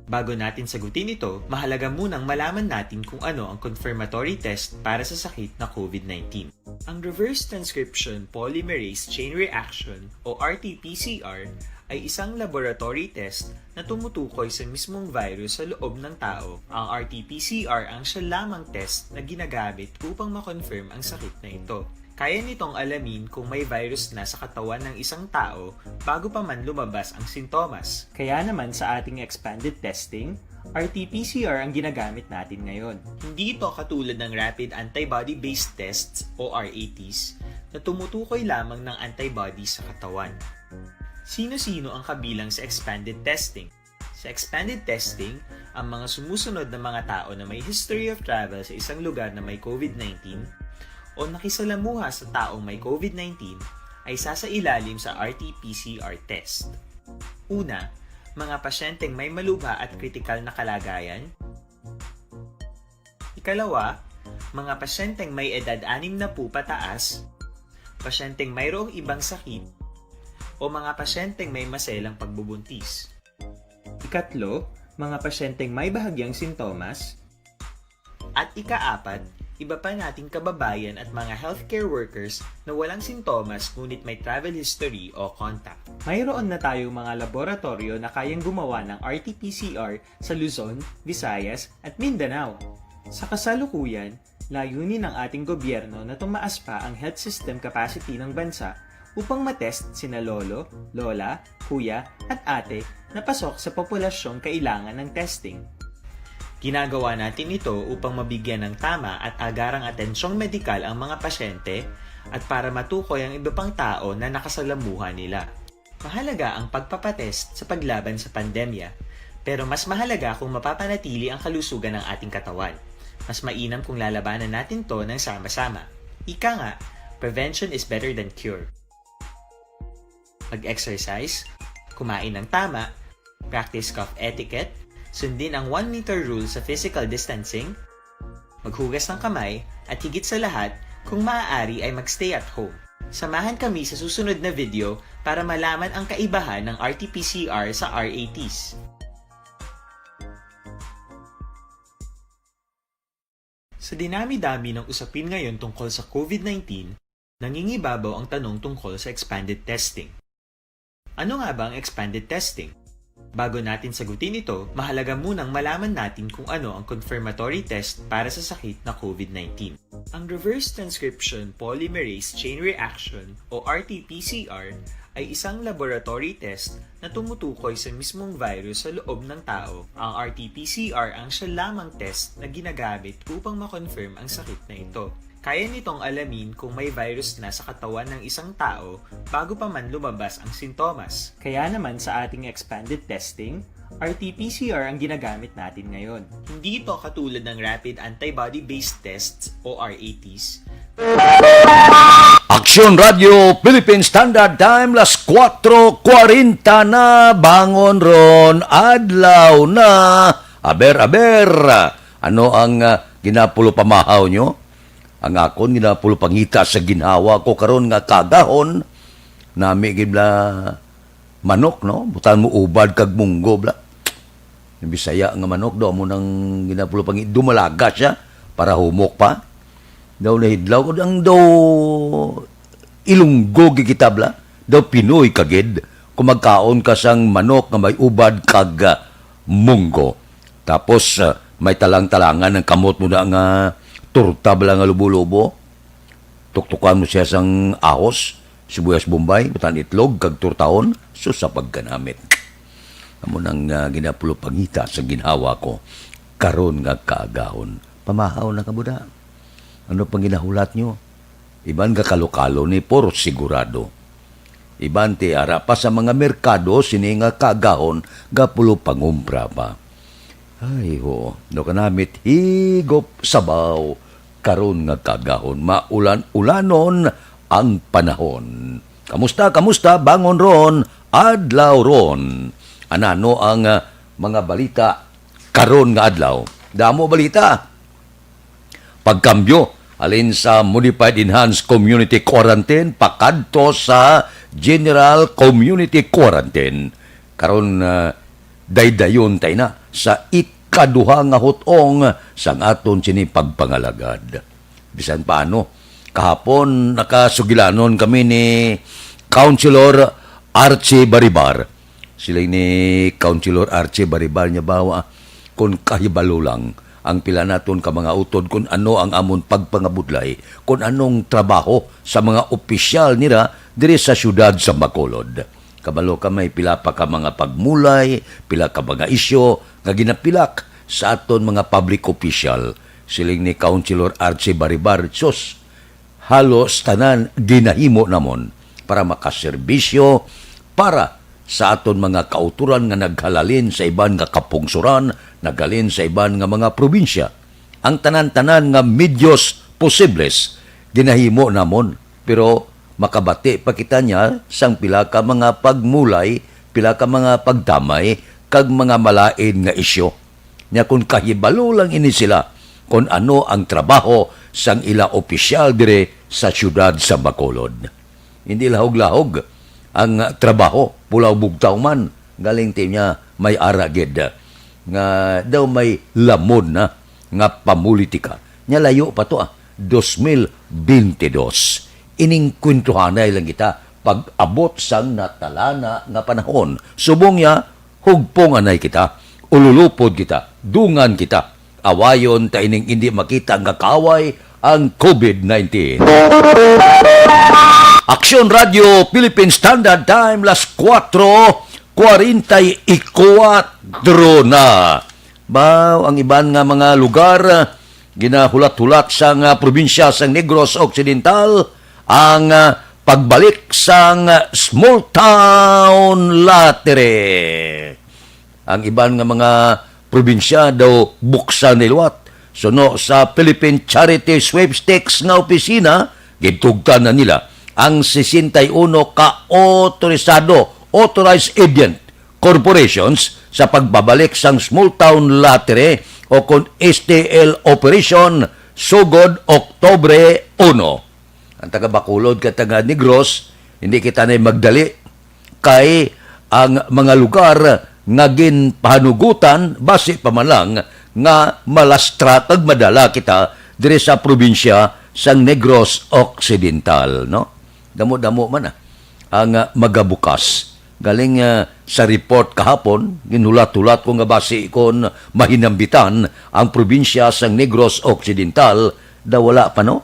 S9: Bago natin sagutin ito, mahalaga munang malaman natin kung ano ang confirmatory test para sa sakit na COVID-19. Ang reverse transcription polymerase chain reaction o RT-PCR ay isang laboratory test na tumutukoy sa mismong virus sa loob ng tao. Ang RT-PCR ang siya lamang test na ginagamit upang makonfirm ang sakit na ito. Kaya nitong alamin kung may virus na sa katawan ng isang tao bago pa man lumabas ang sintomas. Kaya naman sa ating expanded testing, RT-PCR ang ginagamit natin ngayon. Hindi ito katulad ng Rapid Antibody-Based Tests o RATs na tumutukoy lamang ng antibodies sa katawan. Sino-sino ang kabilang sa expanded testing? Sa expanded testing, ang mga sumusunod na mga tao na may history of travel sa isang lugar na may COVID-19 o nakisalamuha sa taong may COVID-19 ay sasailalim sa RT-PCR test. Una, mga pasyenteng may malubha at kritikal na kalagayan. Ikalawa, mga pasyenteng may edad 60 pataas, pasyenteng mayroong ibang sakit, o mga pasyenteng may maselang pagbubuntis. Ikatlo, mga pasyenteng may bahagyang sintomas. At ikaapat, iba pa nating kababayan at mga healthcare workers na walang sintomas ngunit may travel history o contact. Mayroon na tayong mga laboratorio na kayang gumawa ng RT-PCR sa Luzon, Visayas at Mindanao. Sa kasalukuyan, layunin ng ating gobyerno na tumaas pa ang health system capacity ng bansa upang matest sina lolo, lola, kuya at ate na pasok sa populasyong kailangan ng testing. Ginagawa natin ito upang mabigyan ng tama at agarang atensyong medikal ang mga pasyente at para matukoy ang iba pang tao na nakasalamuha nila. Mahalaga ang pagpapatest sa paglaban sa pandemya, pero mas mahalaga kung mapapanatili ang kalusugan ng ating katawan. Mas mainam kung lalabanan natin to ng sama-sama. Ika nga, prevention is better than cure. Mag-exercise, kumain ng tama, practice cough etiquette, Sundin ang 1 meter rule sa physical distancing, maghugas ng kamay, at higit sa lahat, kung maaari ay magstay at home. Samahan kami sa susunod na video para malaman ang kaibahan ng RT-PCR sa RATs. Sa dinami-dami ng usapin ngayon tungkol sa COVID-19, nangingibabaw ang tanong tungkol sa expanded testing. Ano nga ba ang expanded testing? Bago natin sagutin ito, mahalaga munang malaman natin kung ano ang confirmatory test para sa sakit na COVID-19. Ang reverse transcription polymerase chain reaction o RT-PCR ay isang laboratory test na tumutukoy sa mismong virus sa loob ng tao. Ang RT-PCR ang siya lamang test na ginagamit upang makonfirm ang sakit na ito. Kaya nitong alamin kung may virus na sa katawan ng isang tao bago pa man lumabas ang sintomas. Kaya naman sa ating expanded testing, RT-PCR ang ginagamit natin ngayon. Hindi ito katulad ng Rapid Antibody-Based Tests o RATs.
S2: Aksyon Radio Philippine Standard Time, las 4:40 na, bangon ron, adlaw na, aber. Ano ang ginapulo pamahaw nyo? Ang akon ginapulo pangita sa ginhawa ko karon nga kagahon, nami gibla manok, no? Butan mo ubad kag munggo, bla. Yung Bisaya nga manok, daw mo nang ginapulo pangita, dumalaga siya, para humok pa. Daw nahidlaw ko, ang daw ilunggo gikitabla, daw Pinoy kagid, kung magkaon ka sang manok nga may ubad kag munggo. Tapos may talang-talangan ng kamot mo na nga turta bala nga lubo-lubo. Tuktukan mo siya sang ahos, sibuyas bombay, butan itlog kag turtaon, so sa pagganamit. Amo nang ginapulo pangita sa ginhawa ko karon nga kaagahon. Pamahaw na kabuda. Ano pang ginahulat nyo? Iban ka kalokalo ni puro sigurado. Iban ti ara pa sa mga merkado sini nga kaagahon gapulo pangumpra pa. Ay ho, no kanamit higop sabaw karon nga kaagahon, maulan-ulanon ang panahon. Kamusta bangon ron, adlaw ron. Anano ang mga balita karon nga adlaw? Damo balita. Pagkambyo alin sa Modified Enhanced Community Quarantine pakadto sa General Community Quarantine. Karon daydayon tay na sa ikaduha nga hutong sang aton sini pagpangalagad. Bisan paano, kahapon nakasugilanon kami ni Councilor Archie Baribar. Sila ni Councilor Archie Baribar niya bawa kung kahibalo lang ang pila naton ka mga utod kung ano ang amon pagpangabudlay, kung anong trabaho sa mga opisyal nila diri sa syudad sa Bacolod. Kabalo ka may pila pa ka mga pagmulay, pila ka mga isyo nga ginapilak sa aton mga public official. Siling ni Councilor Archie Baribar, sus, halos tanan ginahimo namon para makaserbisyo para sa aton mga kauturan nga naghalalin sa iban nga kapungsuran, naghalin sa iban nga mga probinsya. Ang tanan-tanan nga medios posibles ginahimo namon, pero makabati pa kita niya sang pila ka mga pagmulay, pila ka mga pagdamay, kag mga malain nga isyo. Nya kung kahibalo lang ini sila kung ano ang trabaho sang ila opisyal dire sa syudad sa Bacolod. Hindi lahog-lahog ang trabaho, pulaw bugtaw man, galing team niya may aragid nga daw may lamon na nga pamulitika. Nya layo pa to 2022. Ining kwentuhanay lang kita pag-abot sang natalana nga panahon. Subong niya, hugpong anay kita, ululupod kita, dungan kita. Awayon ta ining hindi makita nga kaway ang COVID-19. Aksyon Radio Philippine Standard Time, las 4:44 na. Baw ang iban nga mga lugar ginahulat-hulat sa probinsya sa Negros Occidental ang pagbalik sang small town lottery. Ang iban nga mga probinsya daw buksan nilwat. Suno sa Philippine Charity Sweepstakes nga opisina, gitugtan na nila ang 61 ka authorized agent corporations sa pagbabalik sang Small Town Lottery o kon STL Operation sugod Oktobre 1. Ang taga Bacolod ket taga Negros, hindi kita na magdali kay ang mga lugar nga ginpahanugutan base pa man lang nga malastra kag madala kita diri sa probinsya sang Negros Occidental, no? Damo-damo man ang magabukas. Galing sa report kahapon, ginulat-ulat ko nga base kon mahinambitan ang probinsya sang Negros Occidental, da wala pa, no?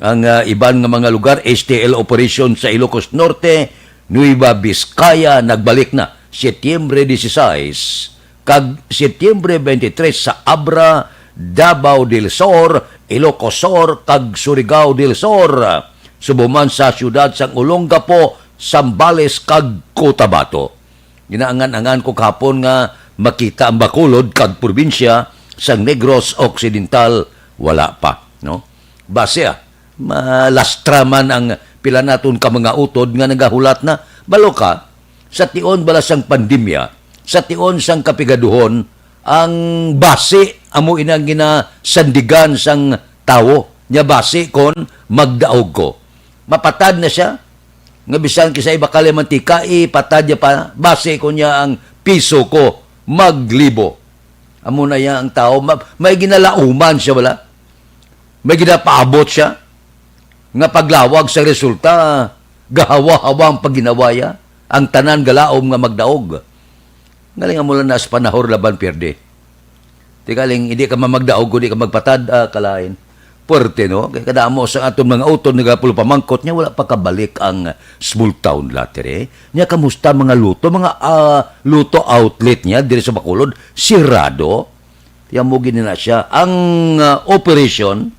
S2: Ang iban nga mga lugar, STL operation sa Ilocos Norte, Nueva Vizcaya, nagbalik na Setyembre 16, kag Setyembre 23 sa Abra, Davao del Sur, Ilocos Sur, kag Surigao del Sur. Subuman sa syudad sang Olongapo, Sambales, kag Cotabato. Ginaangan-angan ko kahapon nga makita ang Bacolod kag probinsya sang Negros Occidental, wala pa, no? Base malastraman ang pila naton ka mga utod nga nagahulat na baloka sa tion bala sang pandemya, sa tion sang kapigaduhon, ang base amo inang ginasandigan sang tawo nya base kon magdaog ko. Mapatad na siya nga bisan kisay bakal mantika ipatad niya pa base ko niya ang piso ko maglibo. Amo na ya ang tao may ginalauman siya wala. May ginapaabot siya nga paglawag sa resulta gahawa-hawa ang pagginawaya ang tanan galaom nga magdaog. Galing mo lang na sa panahor laban perde. Di galing hindi ka mamagdaog kundi ka magpatad kalain. Puerte, no? Kaya kada mo sa aton mga utod nagapulo pamangkot niya wala pa kabalik ang Small Town Lottery. Niya kamusta mga luto, mga luto outlet niya diri sa Bacolod, sirado. Tiyan mo ginina siya. Ang operation,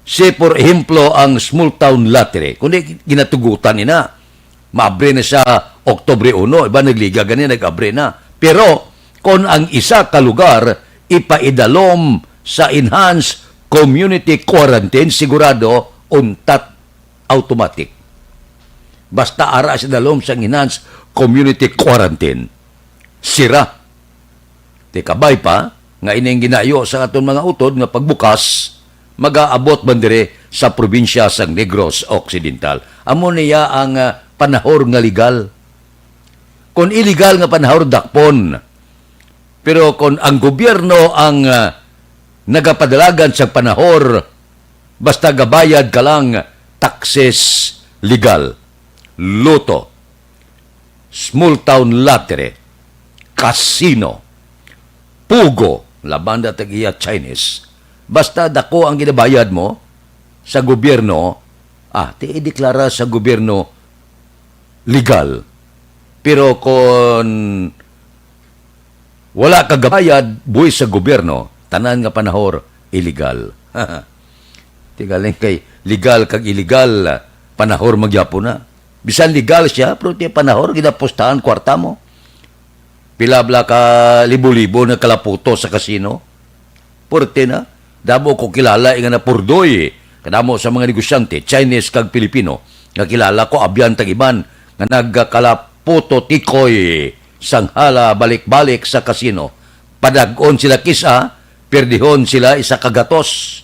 S2: si por ejemplo ang Small Town Lottery, kundi ginatugutan nina, maabre na siya Oktobre 1, iba nagliga ganyan, nag-abre na. Pero, kung ang isa ka lugar, ipaidalom sa enhanced community quarantine, sigurado, untat automatic. Basta ara sa dalom sa enhanced community quarantine. Sira. Di kabay pa, nga ining ginayo sa aton mga utod nga pagbukas, mag-aabot bandire sa probinsya sang Negros Occidental. Amo niya ang panahor nga legal. Kung illegal nga panahor, dakpon. Pero kung ang gobyerno ang nagapadalagan sa panahor, basta gabayad ka lang taxes legal, loto, small town lottery, casino, pugo, laban na tagiya Chinese, basta dako ang ginabayad mo sa gobyerno, i-deklara sa gobyerno legal. Pero kung wala ka gabayad, buhay sa gobyerno, tanan nga panahor, illegal. Tigaling kay legal kag illegal, panahor magyapo na. Bisan legal siya, pero ti panahor, ginapustahan kwarta mo. Pilabla ka libo-libo na kalaputo sa kasino. Purte na. Damo ko kilala nga na purdoy. Kadamo sa mga negosyante, Chinese kag Pilipino. Nga kilala ko, abyan tagiban, nga nagkalaputo tikoy sanghala balik-balik sa kasino. Padag-on sila kisa, perdihon sila isa kagatos.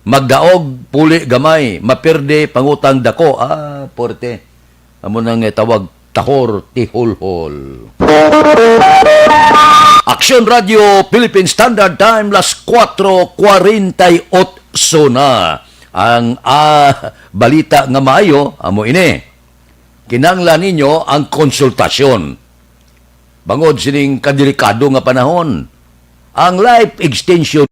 S2: Magdaog, puli gamay, maperde, pangutang dako. Porte. Amo nang tawag, tahor, tihol-hol. Action Radio, Philippine Standard Time, las 4:48 na. Ang balita nga maayo, amo ini. Kinanglan ninyo ang konsultasyon. Bangod sining kadelikado nga panahon. Ang life extension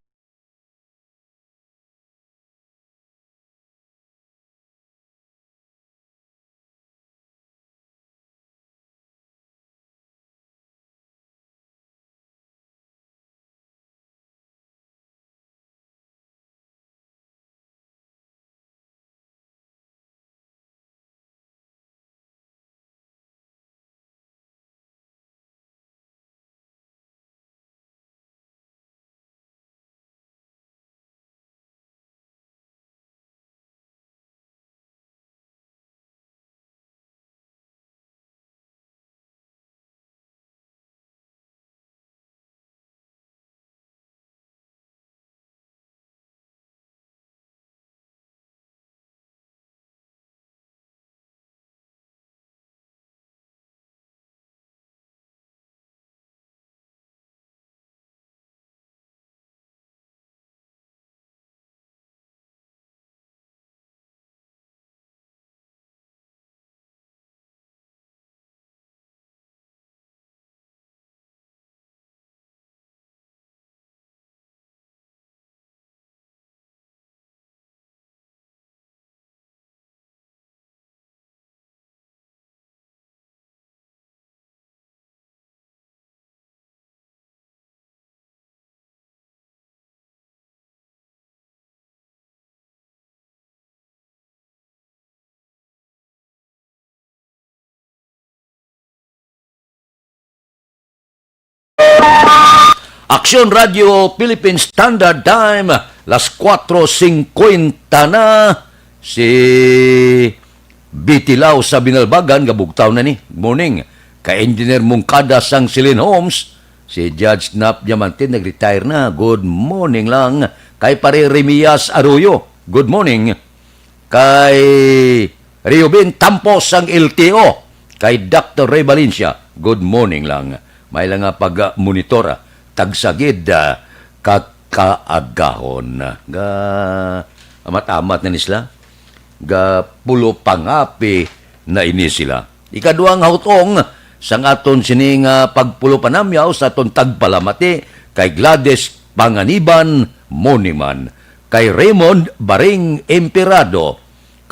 S2: Aksyon Radio Philippine Standard Time, las 4:50 na. Si Bitilaw sa Binalbagan, gabugtaw na ni. Morning. Ka-engineer Mungkada sang Silin Homes. Si Judge Nap Diamante, nag-retire na. Good morning lang. Kay pare Remias Arroyo. Good morning. Kay Riobin Tampos sang LTO. Kay Dr. Ray Valencia. Good morning lang. May lang nga pag-monitora. Tagsagid kakaagahon. Amat-amat na nisla. Pulo pangapi na ini sila. Ikaduang hautong sang aton sining pagpulo panamyaw sa aton tagpalamati kay Gladys Panganiban Moniman, kay Raymond Baring Emperado,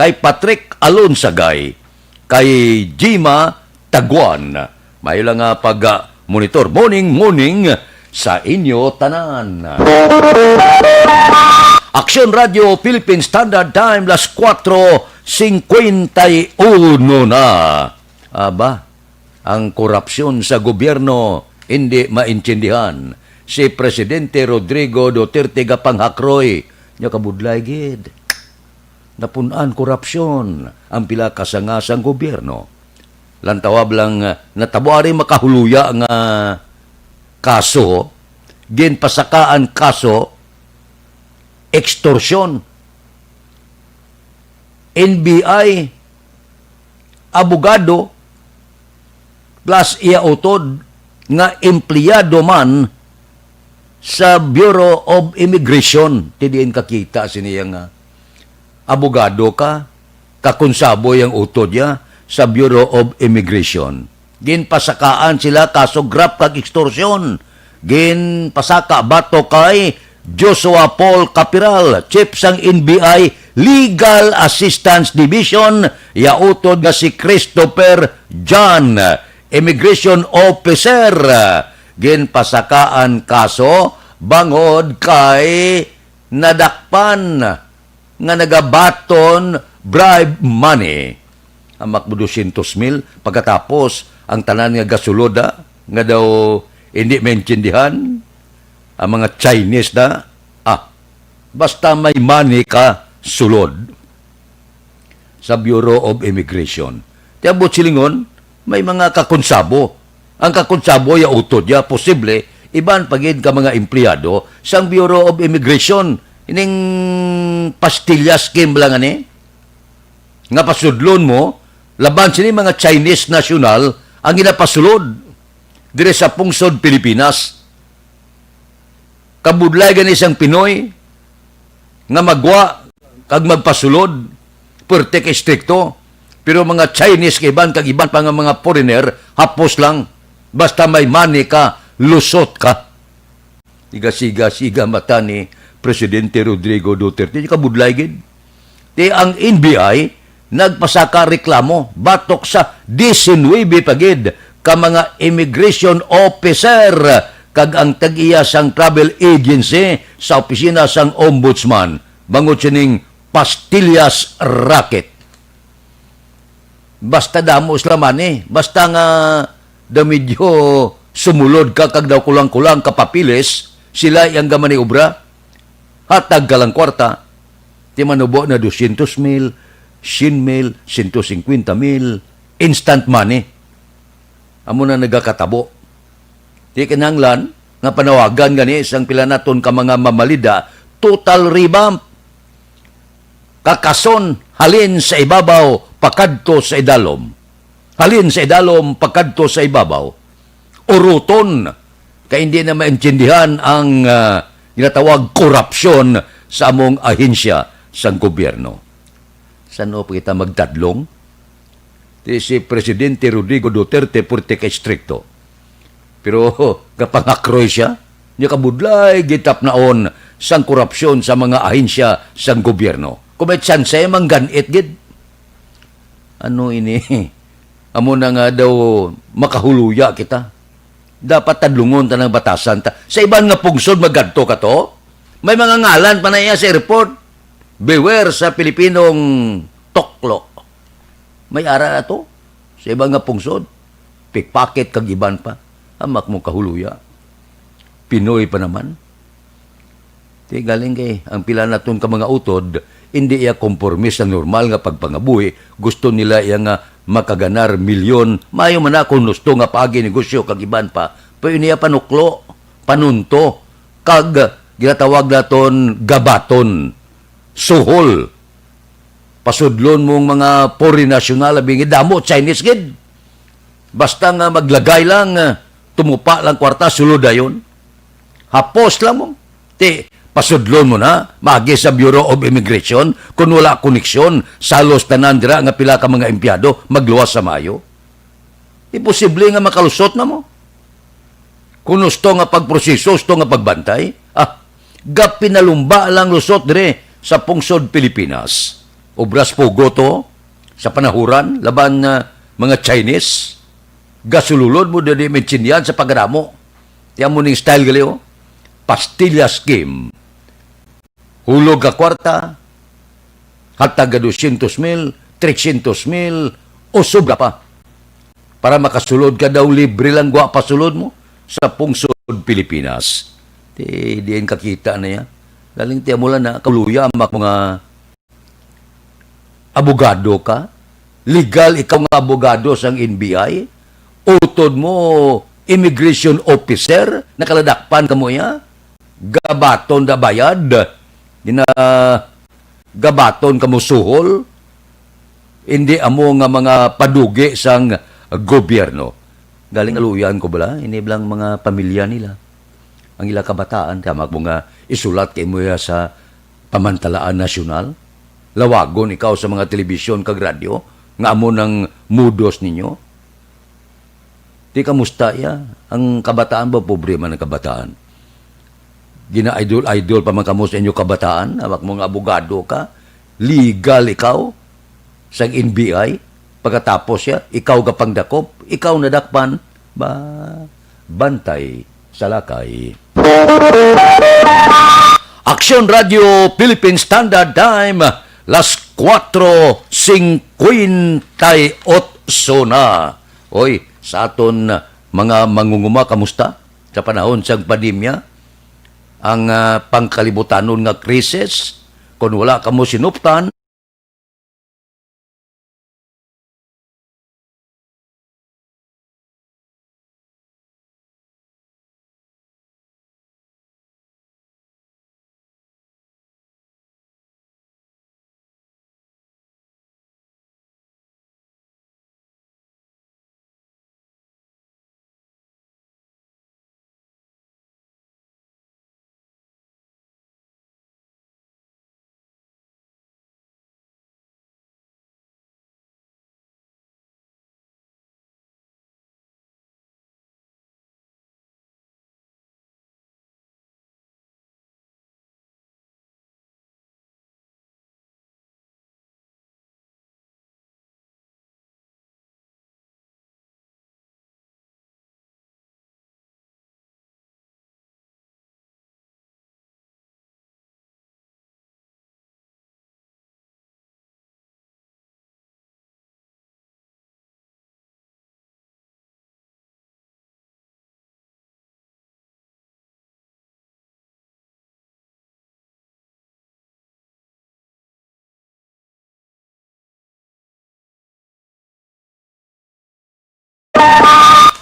S2: kay Patrick Alonsagay, kay Jima Taguan. May lang nga pag-monitor. Morning sa inyo tanan. Aksyon Radio Philippine Standard Time, las 4:51 na. Aba, ang korupsyon sa gobyerno hindi maintindihan. Si Presidente Rodrigo Duterte gapanghakroy nya kabudlay gid. Napunan korupsyon ang pila kasangasang gobyerno. Lantawab lang natabuari makahuluya nga kaso, ginpasakaan kaso, extortion. NBI, abogado, plus iya utod nga empleyado man sa Bureau of Immigration. Tidiin kakita siniya nga abogado ka, kakonsabo yung utod niya sa Bureau of Immigration. Ginpasakaan sila kaso grab kag extortion. Ginpasaka bato kay Joshua Paul Capiral, Chief sang NBI Legal Assistance Division, yautod nga si Christopher John, Immigration Officer. Ginpasakaan kaso bangod kay nadakpan nga nagabaton bribe money. Amak mo 200,000 pagkatapos ang tanan nga gasuloda nga daw hindi maintindihan ang mga Chinese na basta may money ka sulod sa Bureau of Immigration. Tiabot silingon, may mga kakonsabo. Ang kakonsabo ya utod ya posible iban pagid ka mga empleyado sa Bureau of Immigration. Ining pastilya scheme lang ani nga pasudlon mo laban sini mga Chinese national ang ginapasulod dire sa pungsod Pilipinas. Kabudlay gani isang Pinoy nga magwa kag magpasulod puerte kay strikto, pero mga Chinese kay iban kag iban pa nga mga foreigner hapos lang basta may money ka lusot ka. Siga mata ni Presidente Rodrigo Duterte kabudlay gid. Ti ang NBI nagpasaka reklamo batok sa 19 pagid ka mga immigration officer kag ang tag-iya sang travel agency sa opisina sang ombudsman bangod sining pastillas racket. Basta damos laman basta nga da medyo sumulod ka kag daw kulang-kulang kapapilis sila yang gaman ni obra hatag ka lang kwarta ti manubo na 200,000 100,000, 150,000 instant money. Amo na nagakatabo. Di kinahanglan nga panawagan gani isang pila naton ka mga mamalida, total revamp. Kakason halin sa ibabaw pakadto sa idalom. Halin sa idalom pakadto sa ibabaw. Uruton kay hindi na maintindihan ang ginatawag korupsyon sa among ahensya sa gobyerno. Saan o pa kita magdadlong? Si Presidente Rodrigo Duterte purte kay strikto. Pero kapangakroy siya, niya kabudlay gitap naon sang korupsyon sa mga ahensya sang gobyerno. Kung may chance mangganit gid. Ano ini? Amo na nga daw makahuluya kita. Dapat tadlungon ta ng batasan ta. Sa iban nga pungsod magadto ka to, may mga ngalan pa na iya sa airport. Beware sa Pilipinong toklo. May ara na to. Sa ibang nga pungsod. Pickpocket kag iban pa. Amak mo kahuluya. Pinoy pa naman. Di galing kay, ang pila naton ka mga utod, hindi iya kompormis sa normal nga pagpangabuhi. Gusto nila iya nga makaganar milyon. Mayo man ako gusto nga pagi negosyo kag iban pa. Pero niya panuklo, panunto, kag ginatawag naton gabaton, suhol. Pasudlon mong mga foreign national, abing damo, Chinese gid. Basta nga maglagay lang, tumupa lang kwarta, sulod ayon. Hapos lang mo. Ti, pasudlon mo na, magi sa Bureau of Immigration, kung wala koneksyon, salos tanan dira nga pila ka mga empleyado, magluwas sa mayo. Imposible nga makalusot na mo. Kung gusto nga pagproseso, gusto nga pagbantay, gap pinalumba lang lusot dire sa pungsod Pilipinas. Obras pugo to, sa panahuran, laban mga Chinese, gasululod mo dali mensinyan sa pagdamo. Tiyan mo ning style gali, oh. Pastilla scheme. Hulog ka kwarta, hataga 200,000, 300,000, o sobra pa. Para makasulod ka daw, libre lang gwa pasulod mo sa pungsod Pilipinas. Diyan kakita na yan. Galing tiyan mo lang na kaluya mga abogado ka. Legal ikaw nga abogado sa NBI. Utod mo immigration officer, nakaladakpan ka mo ya. Gabaton da bayad. Gabaton ka mo suhol. Hindi amo nga mga padugi sang gobyerno. Galing aluyan ko bala, iniblang mga pamilya nila. Ang ila kabataan, tama mo nga isulat kay mo ya sa pamantalaan nasyonal. Lawagon ikaw sa mga telebisyon kag radyo, nga amo ng mudos ninyo. Di kamusta ya? Ang kabataan ba problema ng kabataan? Gina-idol pa man kamo sa inyo kabataan, awak mo nga abogado ka, legal ikaw sa NBI, pagkatapos ya, ikaw kapang dakop, ikaw nadakpan, bantay sa lakay. Action Radio Philippine Standard Time, las 4:58 na. Oy, sa aton mga mangunguma, kamusta? Sa panahon sa pandemya, ang pangkalibutanon nga krisis, kung wala ka mo sinuptan,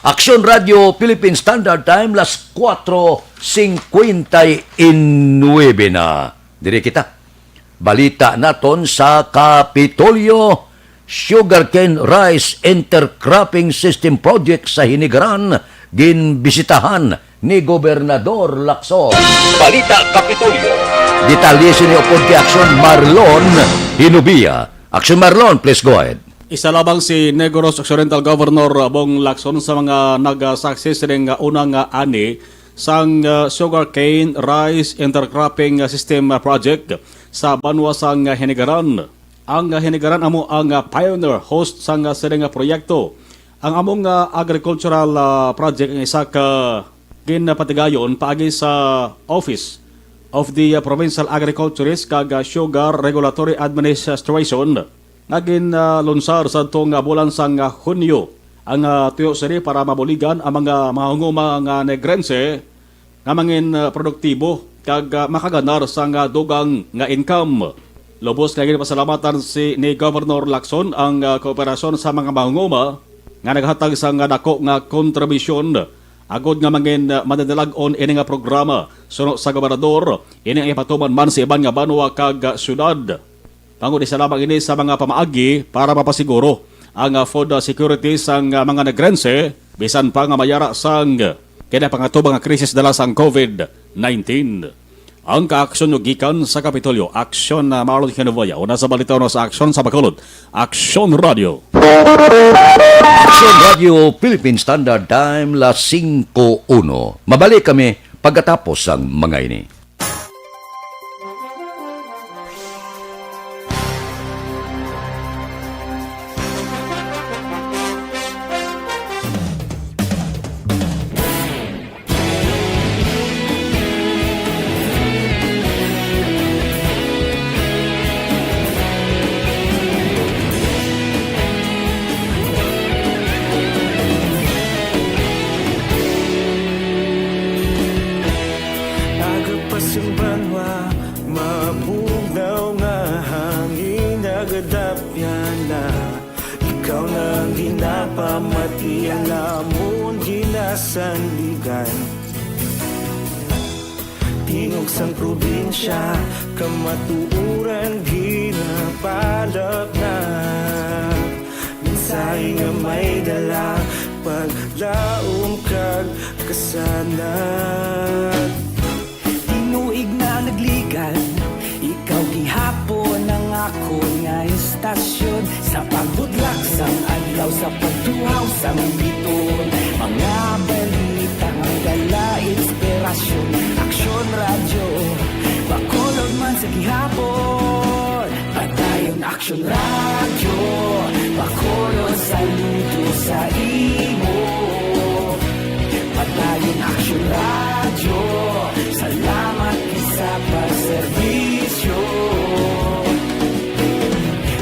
S2: Action Radio Philippine Standard Time, las 4:59 na. Dire kita. Balita naton sa Kapitolyo, Sugarcane Rice Intercropping System Project sa Hinigaran, ginbisitahan ni Gobernador Lacson.
S1: Balita Kapitolyo.
S2: Detalye siniupod kay Action Marlon Hinubia. Action Marlon, please go ahead.
S10: Isa labang si Negros Occidental Governor Bong Lacson sa mga nag-success ring unang ani sang Sugarcane Rice Intercropping System Project sa banwa sang Hinigaran. Ang Hinigaran amo ang pioneer host sang siring proyekto. Ang among agricultural project ang isa ka ginapatigayon paagi sa Office of the Provincial Agriculturist kag Sugar Regulatory Administration. Naging lunsar sa itong bulan sang Hunyo ang tuyo siri para mabuligan ang mga mahunguma nga negrense nga mangin produktibo kag makaganar sa nga dugang nga income. Lubos kay pasalamatan ni Governor Lacson ang kooperasyon sa mga mangunguma nga naghatag sa nga dako nga kontribusyon agod nga mangin madadalag-on ini nga programa suno sa gobernador ini ang ipatuman man sa iban nga banwa kag syudad. Pangudi salamat ini sa mga pamaagi para mapasiguro ang food security sang mga nagrense bisan pa nga mayara sang kinapangatuba nga krisis dala sang COVID-19. Ang kaaksyon yung gikan sa Kapitolyo, Aksyon na Marlon Kinuvoya. Una sa balita no sa Aksyon sa Bacolod, Aksyon Radio.
S2: Action Radio Philippine Standard Time, las 5:01. Mabalik kami pagkatapos ang mga ini.
S8: Tingog sang probinsya, kamatuuran ginabalak na. Minsay nga may dala, paglaom kag kasanag. Tinuig na nagligan, ikaw gihapon ang ako nga istasyon. Sa pagbudlak sang adlaw, sa pagtuhaw sang biton. Mga balita nga dala, inspirasyon. Aksyon radyo, Bacolod man sa gihapon. Padayon Aksyon radyo, Bacolod saludo sa imo. Padayon Aksyon radyo, salamat sa pagserbisyo.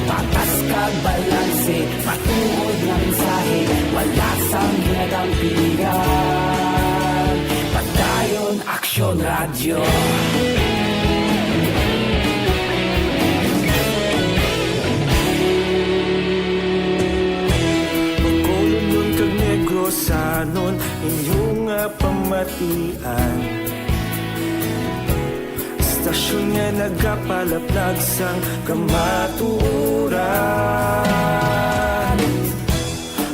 S8: Patas kag balanse, patuod na mensahe, wala sang ginadampingan. Padayon Aksyon radyo. Bacolod nun kag Negrosanon, inyong nga pamatian. Stasyon nga nagapalaplag sang kamatuuran.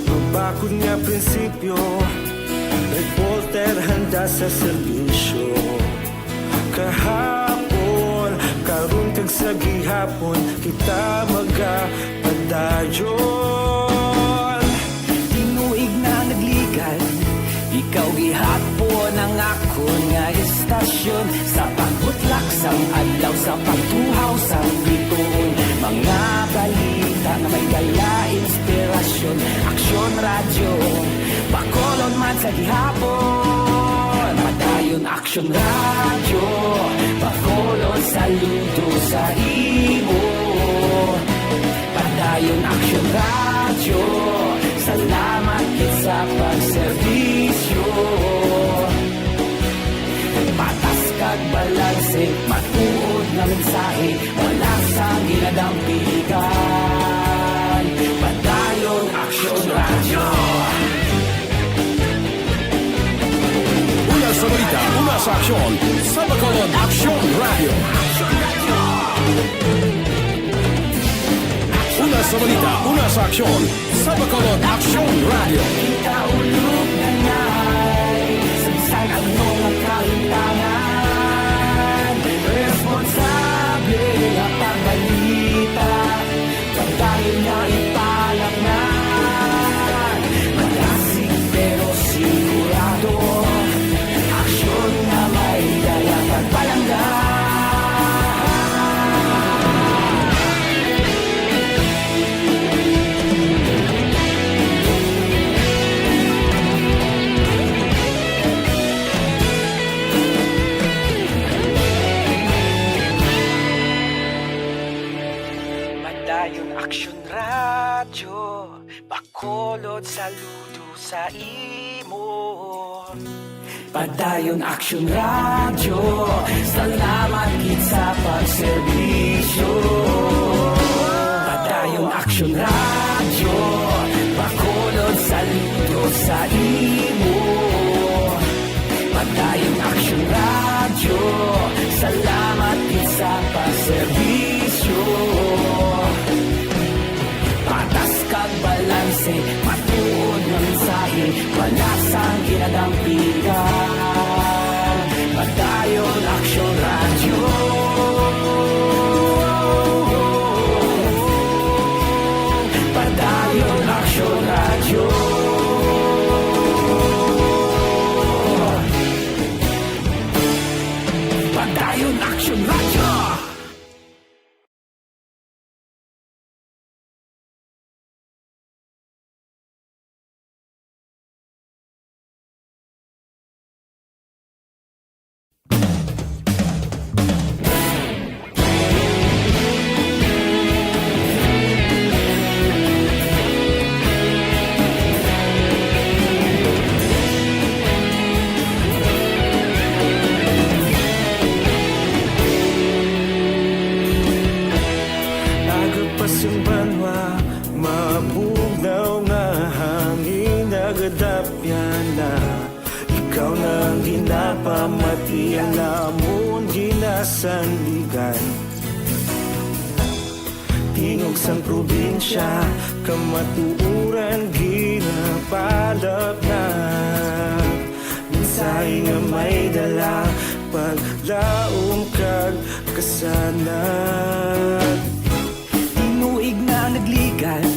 S8: Mabakod nga prinsipyo, reporter handa sa serbisyo. Kahapon, karon kag sa gihapon, kita magapadayon. Tinuig na nagligan, ikaw gihapon ang ako nga istasyon. Sa pagbutlak sang adlaw, sa pagtuhaw sang biton. Mga balita na may dala, inspirasyon. Aksyon radyo, Bacolod man sa gihapon. Padayon Aksyon radyo, Bacolod saludo sa imo. Padayon Aksyon radyo, salamat sa pagserbisyo. Patas kag balanse, matuod na mensahe, wala sang ginadampigan. Padayon Aksyon radyo.
S4: Una sa balita, una sa aksyon, sa Bacolod Aksyon Radio. Una sa balita, una sa aksyon, sa Bacolod Aksyon Radio.
S8: Kita ulog na ngay, sansan ang mga kahintangan. Responsable ang pagbalita, pagdahil na ipalak na. Magasig pero sigurado, aksyon na may dala pagpalanggan. Padayon Aksyon radyo, Bacolod saludo sa imo. Padayon Action Radio, salamat gid sa pagserbisyo. Padayon Action Radio, bakolod saludo sa imo. Padayon Action Radio, salamat gid sa pagserbisyo. Patas kag balanse, matuod ng mensahe, wala sang ginadampigan. Padayon Action Radio. Padayon Action Radio. Padayon Action Radio.
S11: Agapas yung banwa, mabugnaw nga hangin nagadapyan na. Ikaw na ang ginapamati, ang namon ginasanligan. Tingog sang probinsya, kamatuuran ginapalap na. Minsay nga may dala, paglaom kag kasanat.
S8: Tinuig na nagligan,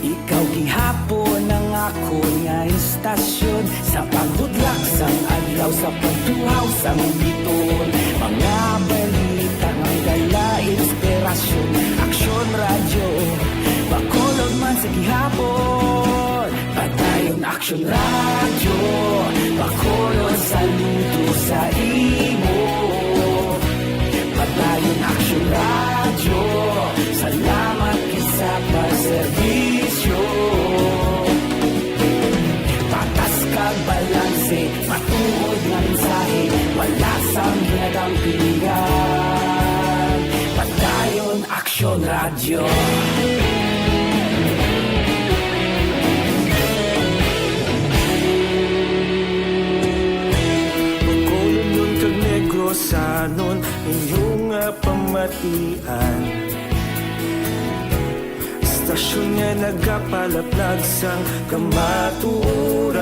S8: ikaw gihapon ang ako nga istasyon. Sa paghudlak sang adlaw, sa pagtuhaw sang biton. Mga balita nga dala inspirasyon. Action Radio, bakolod man sa gihapon. Padayon Action Radio, bakolod saludo sa imo. Padayon Action Radio, salamat sa pagserbisyo. Patas kag balanse, matuod nga mensahe, wala sang ginadampigan. Padayon Action Radio.
S11: Bakolod nun kag Negrosanon, inyong nga pamatian. Istasyon nga nagapalaplag sang kamatuuran.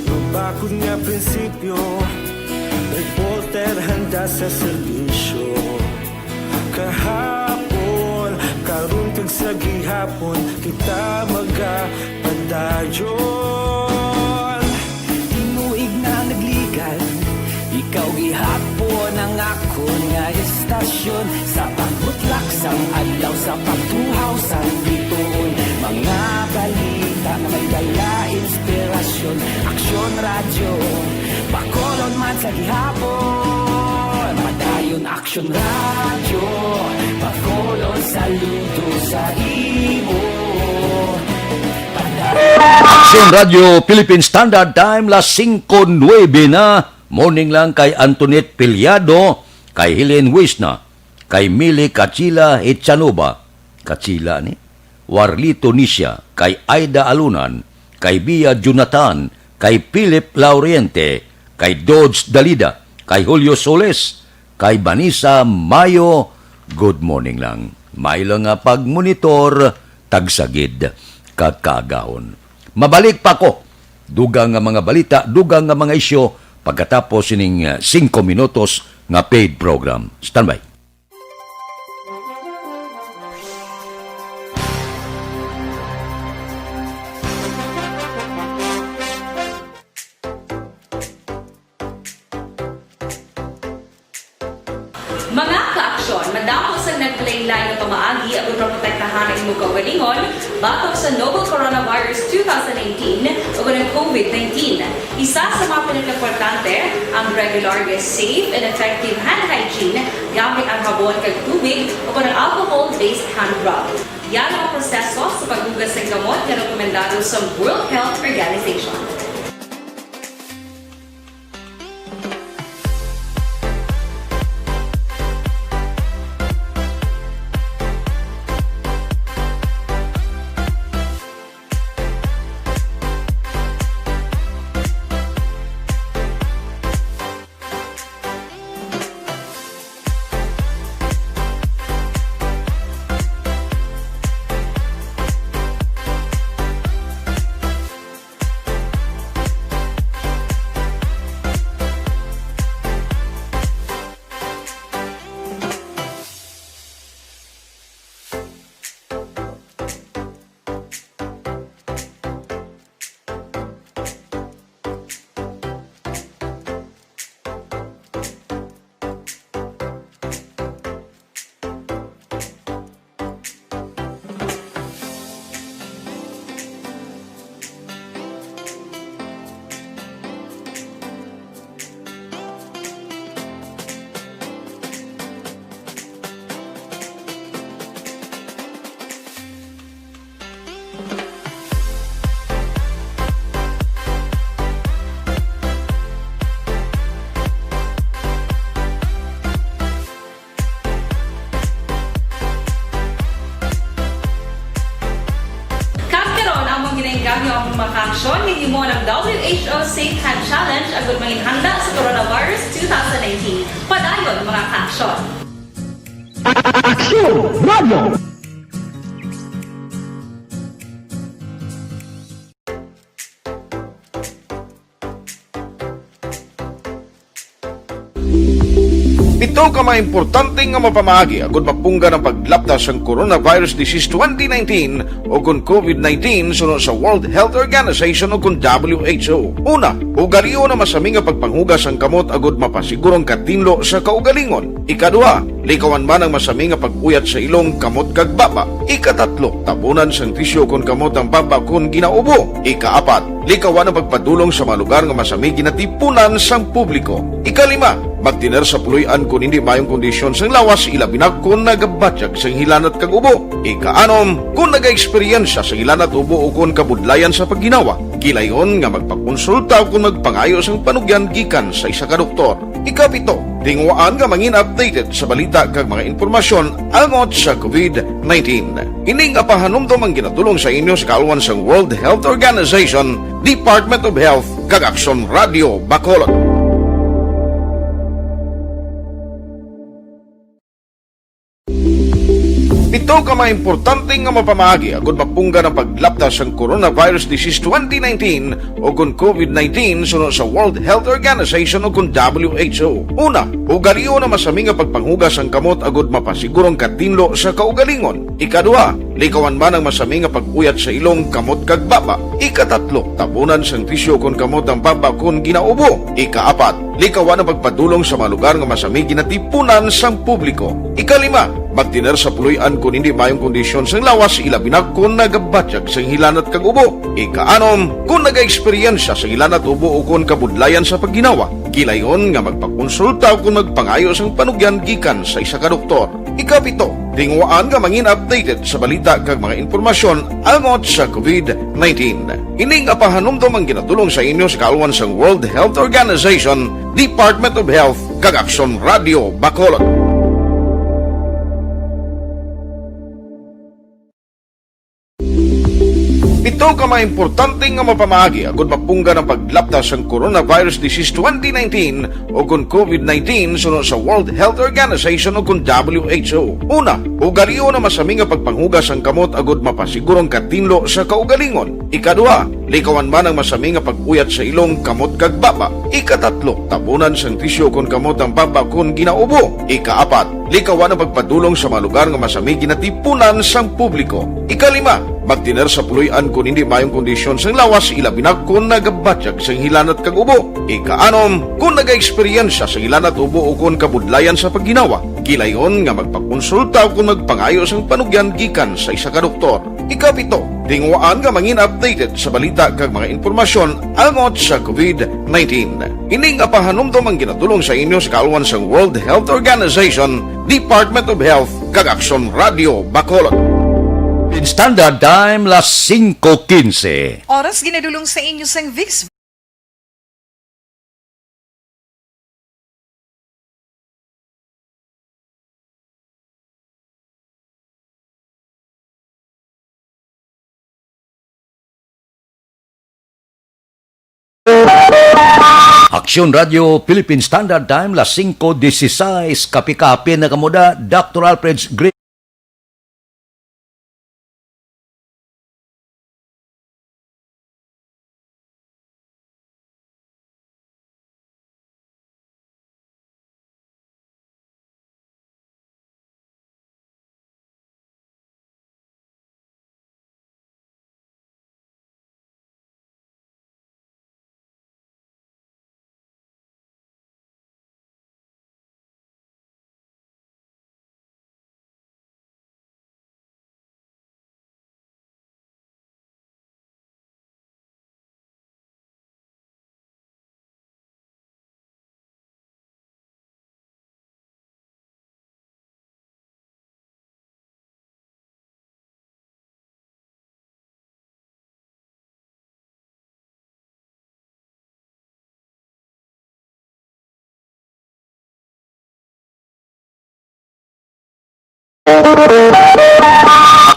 S11: Mabakod nga prinsipyo, reporter handa sa serbisyo. Kahapon, karon kag sa gihapon, kita magapadayon.
S8: Tinuig na nagligan, ikaw gihapon ang ako nga istasyon. Sa pagbutlak sang adlaw, sa pagtuhaw sang biton. Mga balita na may dala inspirasyon. Action Radio, bakolod man sa gihapon. Padayon Action Radio, bakolod saludo sa imo.
S2: Action Radio Philippine Standard Time, las 5:09 na. Morning lang kay Antoinette Piliado, kay Helen Wisna, kay Mili Kachila Echanova, Kachila ni, Warlito Nisha, kay Aida Alunan, kay Bia Jonathan, kay Philip Lauriente, kay Dodge Dalida, kay Julio Soles, kay Vanessa Mayo. Good morning lang. May lang nga pagmonitor, tagsagid, kakagahon. Mabalik pa ko. Dugang nga mga balita, dugang nga mga isyo, pagkatapos sining 5 minutos nga paid program. Standby.
S12: Mga ka-aksyon, madapos ang naglaylay na pamaagi at protektahan ang imong kaugalingon batok sa novel coronavirus 2018 o ng COVID-19. Isa sa mga pinaka-importante ang regular, safe and effective hand hygiene gamit ang habon kag tubig o ng alcohol-based hand rub. Yan ang proseso sa paghugas ng gamot na rekomendado sa World Health Organization. aksyon ni mo ng WHO Safe Hand Challenge agad manginhanda sa coronavirus 2019. Padayon mga ka-aksyon.
S13: Ito ka mga importante nga mapamagi agud mapungga ng paglaptas ang Coronavirus Disease 2019 o kung COVID-19 sunod sa World Health Organization o kung WHO. Una, ugaliyo na masami nga pagpanghugas ang kamot agud mapasigurong katinlo sa kaugalingon. Ikadua, likawan man ang masami nga pag-uyat sa ilong kamot kag baba. Ikatatlo, tabunan sang tisyo kung kamot ang baba kung ginaubo. Ikaapat, likawan ang pagpadulong sa mga lugar nga masami ginatipunan sang publiko. Ikalima, magtiner sa puluyan kung hindi mayong kondisyon sang lawas ilabi na kung nagabatyag sang hilanat kag ubo. Ikaanom, kung naga-eksperyensya sa hilanat ubo o kung kabudlayan sa pagginawa. Gilayon nga magpakonsulta kung magpangayo sang panugyan gikan sa isa ka doktor. Ikapito, tingwaan nga mangin updated sa balita kag mga impormasyon angot sa COVID-19. Ining apahanumdum ang ginatulong sa inyo sa kaalwan sang World Health Organization, Department of Health kag Aksyon Radio Bacolod. Ito ka mga importante nga mapamagi agud mapungga ng paglaptas ang Coronavirus Disease 2019 o kung COVID-19 sunod sa World Health Organization o kung WHO. Una, ugaliyo na masami nga pagpanghugas ang kamot agud mapasigurong katinlo sa kaugalingon. Ikadua, likawan man ang masami nga pag-uyat sa ilong kamot kag baba. Ikatatlo, tabunan sang tisyo kung kamot ang baba kung ginaubo. Ikaapat, likawan ang pagpadulong sa mga lugar nga masami ginatipunan sang publiko. Ikalima, magtiner sa puluyan kung hindi mayong kondisyon sang lawas ilabi na kung nagabatyag sang hilanat kag ubo. Ikaanom, kung naga-eksperyensya sa hilanat ubo o kung kabudlayan sa pagginawa. Gilayon nga magpakonsulta kung magpangayo sang panugyan gikan sa isa ka doktor. Ikapito, tingwaan nga mangin updated sa balita kag mga impormasyon angot sa COVID-19. Ining apahanumdum ang ginatulong sa inyo sa kaalwan sang World Health Organization, Department of Health kag Aksyon Radio Bacolod. Ito ka mga importante nga mapamagi agud mapungga ng paglaptas ang Coronavirus Disease 2019 o kung COVID-19 sunod sa World Health Organization o kung WHO. Una, ugaliyo na masami nga pagpanghugas ang kamot agud mapasigurong katinlo sa kaugalingon. Ikadua, likawan man ang masami nga pag-uyat sa ilong kamot kag baba. Ikatatlo, tabunan sang tisyo kung kamot ang baba kung ginaubo. Ikaapat, likawan ang pagpadulong sa mga lugar nga masami ginatipunan sang publiko. Ikalima, magtiner sa puluyan kung hindi mayong kondisyon sang lawas ilabi na kung nagabatyag sang hilanat kag ubo. Ikaanom, kung naga-eksperyensya sa hilanat ubo o kung kabudlayan sa pagginawa. Gilayon nga magpakonsulta kung magpangayo sang panugyan gikan sa isa ka doktor. Ikapito, tingwaan nga mangin updated sa balita kag mga impormasyon angot sa COVID-19. Ining apahanumdum ang ginatulong sa inyo sa kaalwan sang World Health Organization, Department of Health kag Aksyon Radio Bacolod.
S2: In Standard Time, las 5:15.
S14: Oras ginadulong sa inyo sang VIX.
S2: Aksyon Radio Philippine Standard Time, las 5:16. Kapi-kapi na kamuda, Dr. Alfred's Great.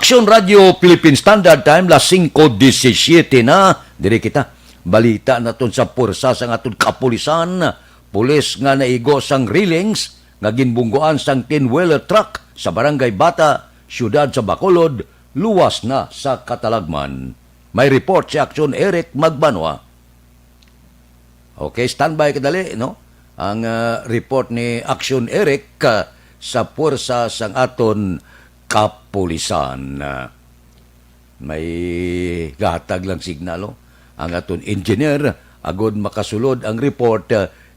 S2: Action Radio Philippine Standard Time, las 5:17 na. Diri kita, balita naton sa pursa sa aton kapulisan. Pulis nga naigo sang railings, nga ginbunggoan sang 10-wheeler truck sa Barangay Bata, siyudad sa Bacolod, luwas na sa Katalagman. May report si Action Eric Magbanwa. Okay, standby kadali, no? Ang report ni Action Eric sa pursa sang aton kapulisan. May gatag lang signalo ang aton engineer agod makasulod ang report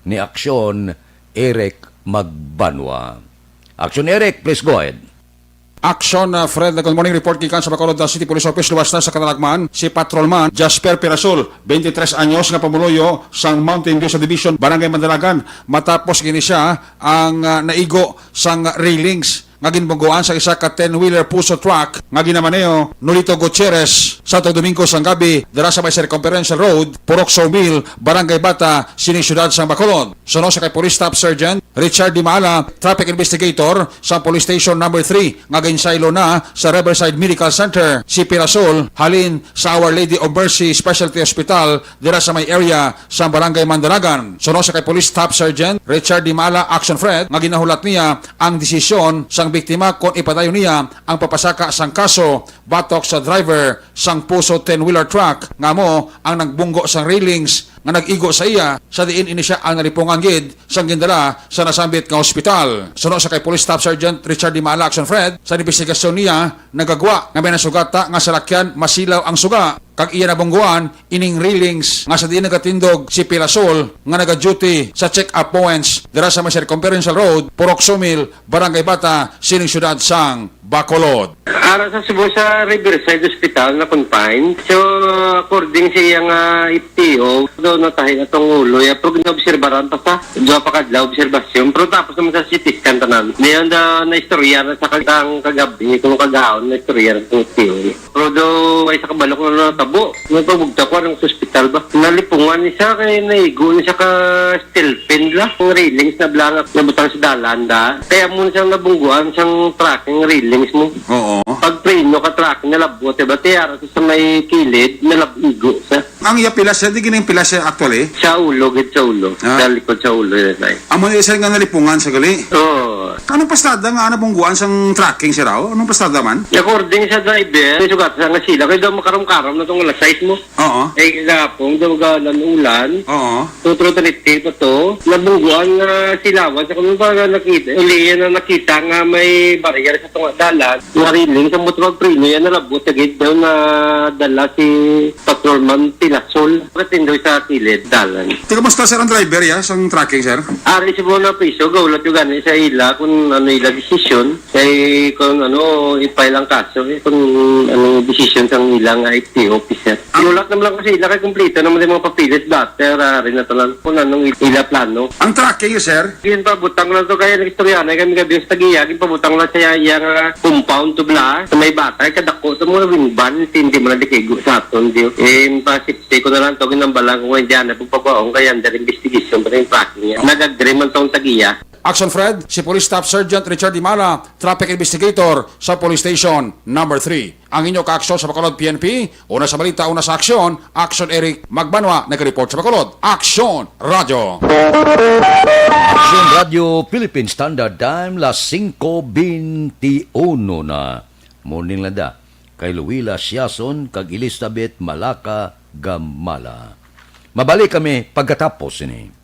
S2: ni Action Eric Magbanwa. Action Eric, please go ahead.
S10: Action, Fred. Good morning. Report gikan sa Bacolod City Police Office. Luwas na sa Katalagman si Patrolman Jasper Pirasol, 23 anyos, nga pamuluyo sang Mountain View Division, Barangay Mandalagan. Matapos gini siya ang naigo sang railings nga ginbunggoan sa isa ka 10-wheeler puso truck nga ginamaneo Nolito Gutierrez Santo Domingo sang gabi dira sa may Circumferential Road, Purok Sawmill, Barangay Bata, sining siyudad sang Bacolod. Suno sa kay Police Staff Sergeant Richard Dimala, Traffic Investigator sa Police Station number 3 nga ginsaylo na sa Riverside Medical Center. Si Pirasol halin sa Our Lady of Mercy Specialty Hospital dira sa may area sa Barangay Mandalagan. Suno sa kay Police Staff Sergeant Richard Dimala, Action Fred, nga ginahulat niya ang desisyon sang biktima kung ipadayon niya ang papasaka sang kaso batok sa driver sang puso 10-wheeler truck nga mo ang nagbunggo sang railings nga nag-igo sa iya sa diin ini siya ang nalipungan gid sang gindala sa nasambit nga ospital. Suno sa kay Police Staff Sergeant Richard Dimala, Action Fred, sa investigasyon niya nagagwa nga may nasugata nga salakyan masilaw ang suga kag iya nabungguan ining railings nga sa diin nagatindog si Pirasol nga naga-duty sa check-up points dira sa may Circumferential Road, Purok Sawmill, Barangay Bata, sining siyudad sang Bacolod.
S15: Ara sa Cebu sa Riverside Hospital na confined. So, according sa iyang IPO, doon na tayo atong ulo. Pero gina-obserbaran pa sa doon pa kadlaw obserbasyon. Pero tapos naman sa CT scan tanan. Ngayon na istorya na sa kagang kagabi, kung kagaon na istorya na sa IPO. Pero doon ay sa kabalok na natabo. Nagpabugta ko ng hospital ba? Nalipungan niya kay naigo niya ka steel pin la. Ang railings na blangat na butang sa dalanda. Kaya muna siyang nabungguan siyang tracking railings mo.
S10: Oo.
S15: Pag preno ka tracking nalabot, diba? Tiyara sa may kilid, nalabigo sa.
S10: Ang iya pilas, hindi ginang pilas actually?
S15: Sa ulo, git sa ulo. Sa likod sa ulo.
S10: Amo na isa nga nalipungan sa gali?
S15: Oo.
S10: Anong pastada nga nabungguan sang tracking siya raw? Anong pastada man?
S15: According sa driver, may sugat sa nga sila. Kaya daw makaram-karam na itong alas 6 mo.
S10: Oo.
S15: Eh, kagapong, daw galan ulan.
S10: Oo.
S15: Tutro-trinity pa to. Nabungguan nga silawan. Sa kung ba nakita, uliyan na nakita nga may barrier sa itong dalan. Nariling sa motor preno yan nalabot. Agad daw na dala si Patrolman Pirasol. Katindoy sa kilid, dalan.
S10: Tika, basta sir ang driver ya, sang tracking sir?
S15: Ari si Bona Piso, gaulat yung gani sa ila kung ano ila desisyon. Kaya kung ano, ipay lang kaso. Kung ano desisyon sang ilang IT officer. Inulat naman lang kasi ila kay kumplito naman yung mga papilis dati. Rin na talang kung anong ila plano.
S10: Ang tracking yun sir?
S15: Yan pa, butang lang to kaya nag-istorya na kami gabi sa tagiya. Yan pa, butang lang siya yung compound to bla. Sa may bata, kadako sa mga wingban, hindi mo na dikigo sa aton. Pa-sipsi ko na lang to, ginambalang kung hindi na pagpapaong kaya ang investigation pa rin yung tracking niya. Nag-agreement tong tagiya.
S10: Action Fred, si Police Staff Sergeant Richard Dimala, Traffic Investigator sa Police Station number 3. Ang inyo ka-aksyon sa Bacolod PNP, una sa balita, una sa aksyon, Action Eric Magbanwa, nag-report sa Bacolod. Action Radio!
S2: Action Radio Philippine Standard Time, las 5:21 na. Morning lada, kay Luwila Siason, kag Elizabeth Malaka Gamala. Mabalik kami pagkatapos ini.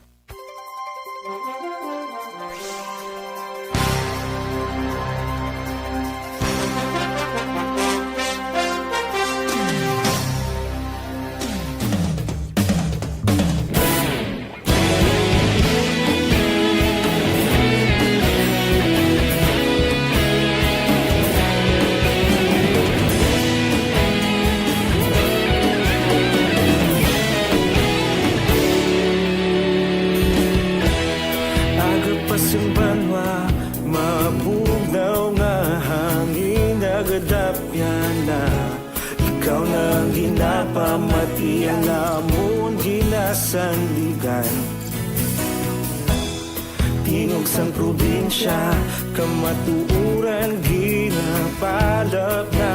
S11: tingog sang probinsya, kamatuuran ginapalap na.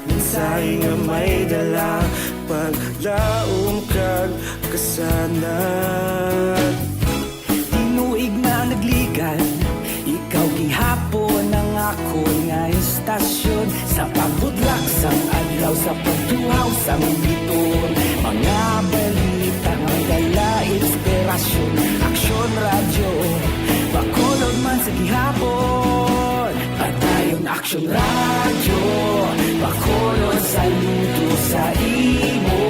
S11: Minsay nga may dala, paglaom kag kasanat.
S8: Tinuig na nagligan, ikaw gihapon ang ako nga istasyon. Sa pagbutlak sang adlaw, sa pagduhaw sang biton. Mga balita nga may dala inspirasyon. Aksyon radyo, bakolod man sa gihapon. Padayon aksyon radyo, bakolod sa luto sa imo.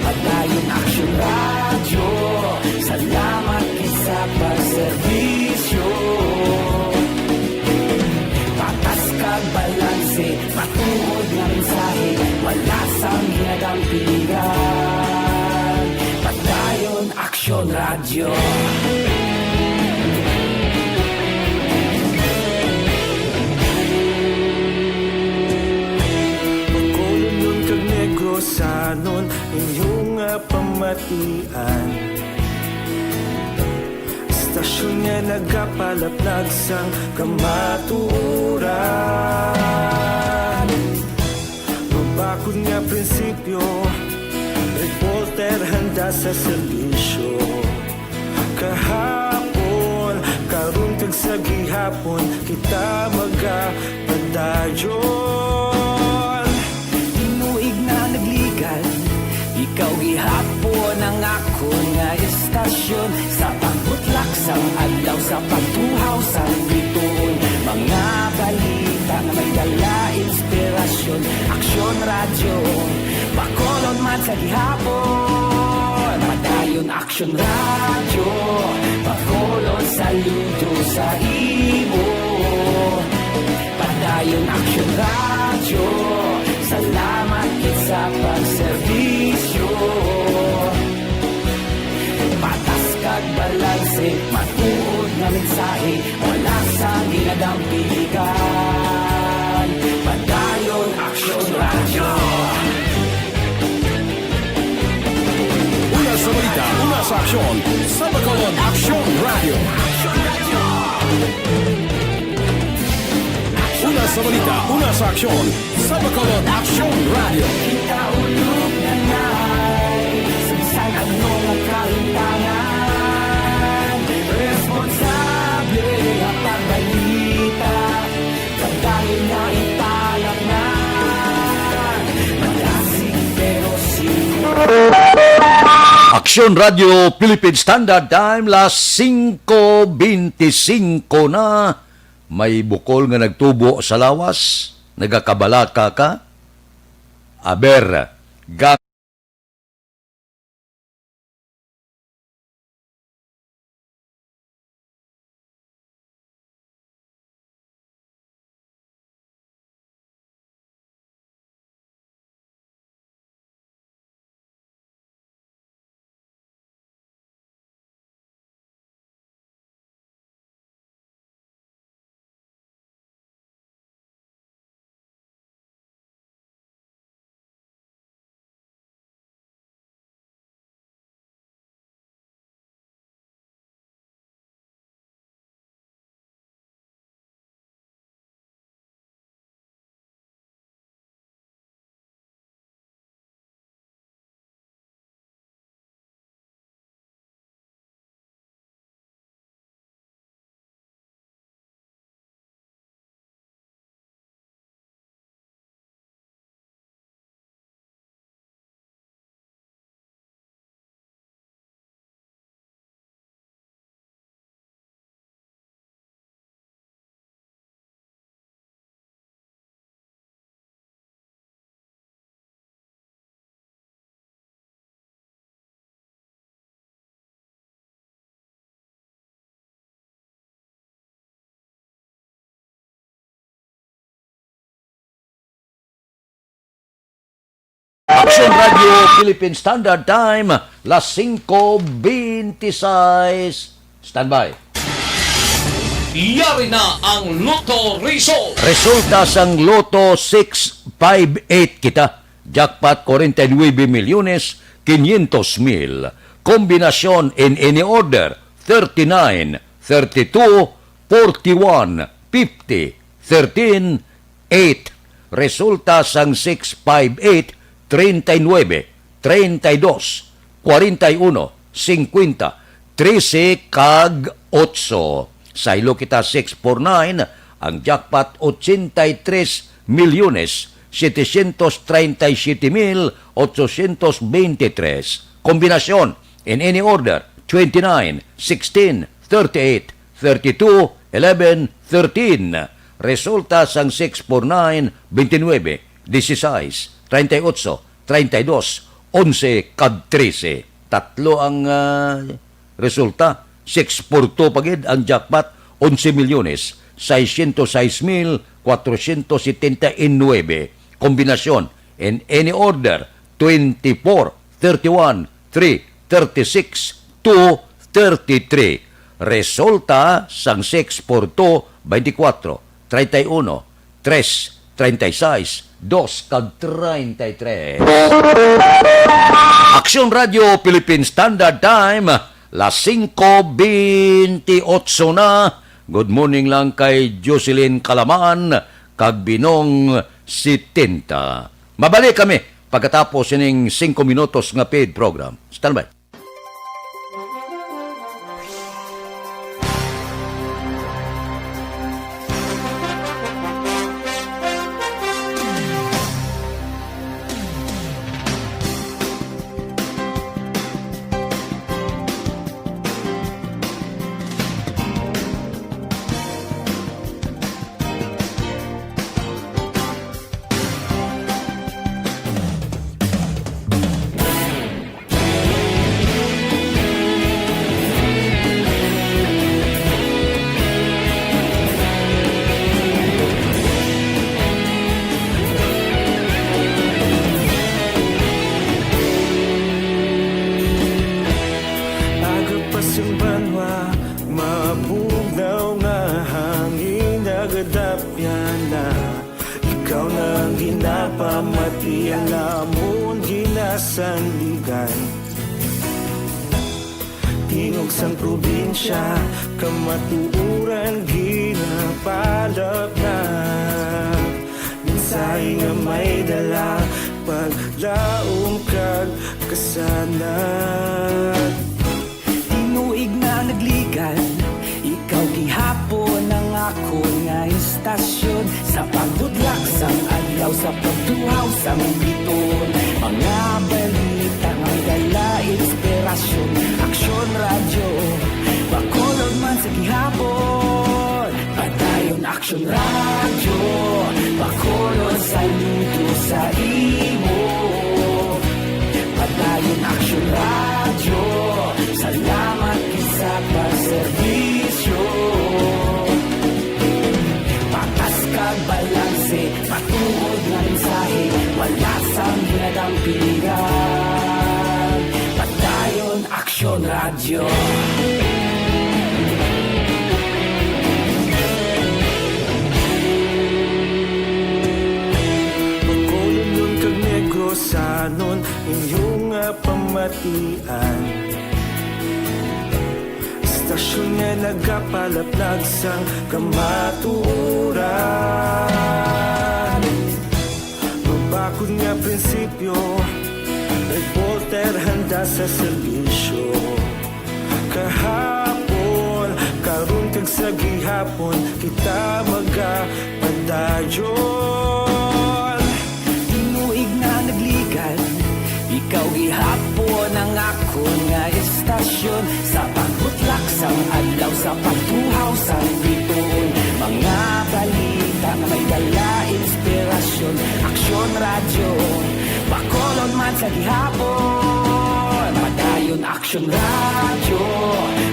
S8: Padayon aksyon radyo, salamat sa pagserbisyo. Patas kag balanse, matuod nga mensahe, wala sang hinagang piligan. Padayon aksyon radyo.
S11: Bakolod nun kag Negrosanon, inyong pamatian. Istasyon nga nagapalaplag sang kamaturan. Mabakod nga prinsipyo, reporter handa sa serbisyo. Kahapon, karong tag sa gihapon, kita magapadayon.
S8: Tinuig na nagligan, ikaw gihapon ang ako nga istasyon. Sa pagbutlak sang adlaw, sa pagtuhaw sang biton. Mga balita na may dala inspirasyon. Aksyon radyo, bakolod man sa gihapon. Padayon aksyon radyo, bakolod saludo sa imo. Padayon aksyon radyo, salamat kit sa pagserbisyo. Patas kag balanse, matuod nga mensahe, wala sang hinagang piligan. Padayon aksyon radyo.
S16: Una sa balita, una sa aksyon, sa Bacolod Aksyon Radio. Una sa balita, una sa aksyon, sa Bacolod Aksyon Radio.
S8: Kita ulog na na'y sagsag ano nga kalintangan. Responsable nga pagbalita, pagdahil na italak na. Malasig pero siguro.
S2: Aksyon Radio Philippine Standard Time, las 5:25 na. May bukol nga nagtubo sa lawas, nagakabalaka ka. Aber, Aksyon Radio Philippine Standard Time, las 5:26. Standby.
S1: Yari na ang Lotto Result.
S2: Resulta sang Lotto 658 kita. Jackpot 49 milyones 500,000. Kombinasyon in any order, 39, 32, 41, 50, 13, 8. Resulta sang 658, 39, 32, 41, 50, 13 kag 8. Saylo kita 649, ang jackpot 83 milyones 737,823. Kombinasyon in any order, 29, 16, 38, 32, 11, 13. Resulta sang 649, 29, 16, 38, 32, 11 kag 13. Tatlo ang resulta. 642 pagid ang jackpot, 11 milyones 606,479. Kombinasyon in any order, 24, 31, 3, 36, 2, 33. Resulta sang 642, 24, 31, 3, 36, 2 kag 33. Aksyon Radio Philippine Standard Time, las 5:28 na. Good morning lang kay Jocelyn Kalaman, kag Binong Sitinta. Mabalik kami pagkatapos ining 5 minutos nga paid program. Stand by.
S11: Ikaw nang ginapamati, alamon ginasanligan. Tingog sang probinsya, kamatuuran ginapalap na. Minsay nga may dala, paglaom kag kasanat.
S8: Tinuig na nagligan, ikaw gihapon ang ako nga istasyon. Sa pagdudlak sang adlaw, sa pagtuhaw sang biton. Mga balita nga dala inspirasyon. Aksyon radyo, bakolod man sa gihapon. Padayon aksyon radyo, bakolod sa luto sa imo. Padayon aksyon radyo, salamat sa pagserbisyo. Patas kag balanse, patuod nga mensahe, wala sang ginadampingan. Padayon aksyon radyo.
S11: Pagkolon kag negrosanon, inyong pamatian. Stasyon nga nagapalaplag sang kamatuuran. Mabakod nga prinsipyo, reporter handa sa serbisyo. Kahapon, karon kag sa gihapon, kita magapadayon.
S8: Tinuig na nagligan, ikaw gihapon ang ako nga istasyon. Sa pagbutlak sang adlaw, sa pagtuhaw sang biton. Mga balita na may dala inspirasyon. Aksyon radyo, bakolon man sa gihapon. Padayon aksyon radyo,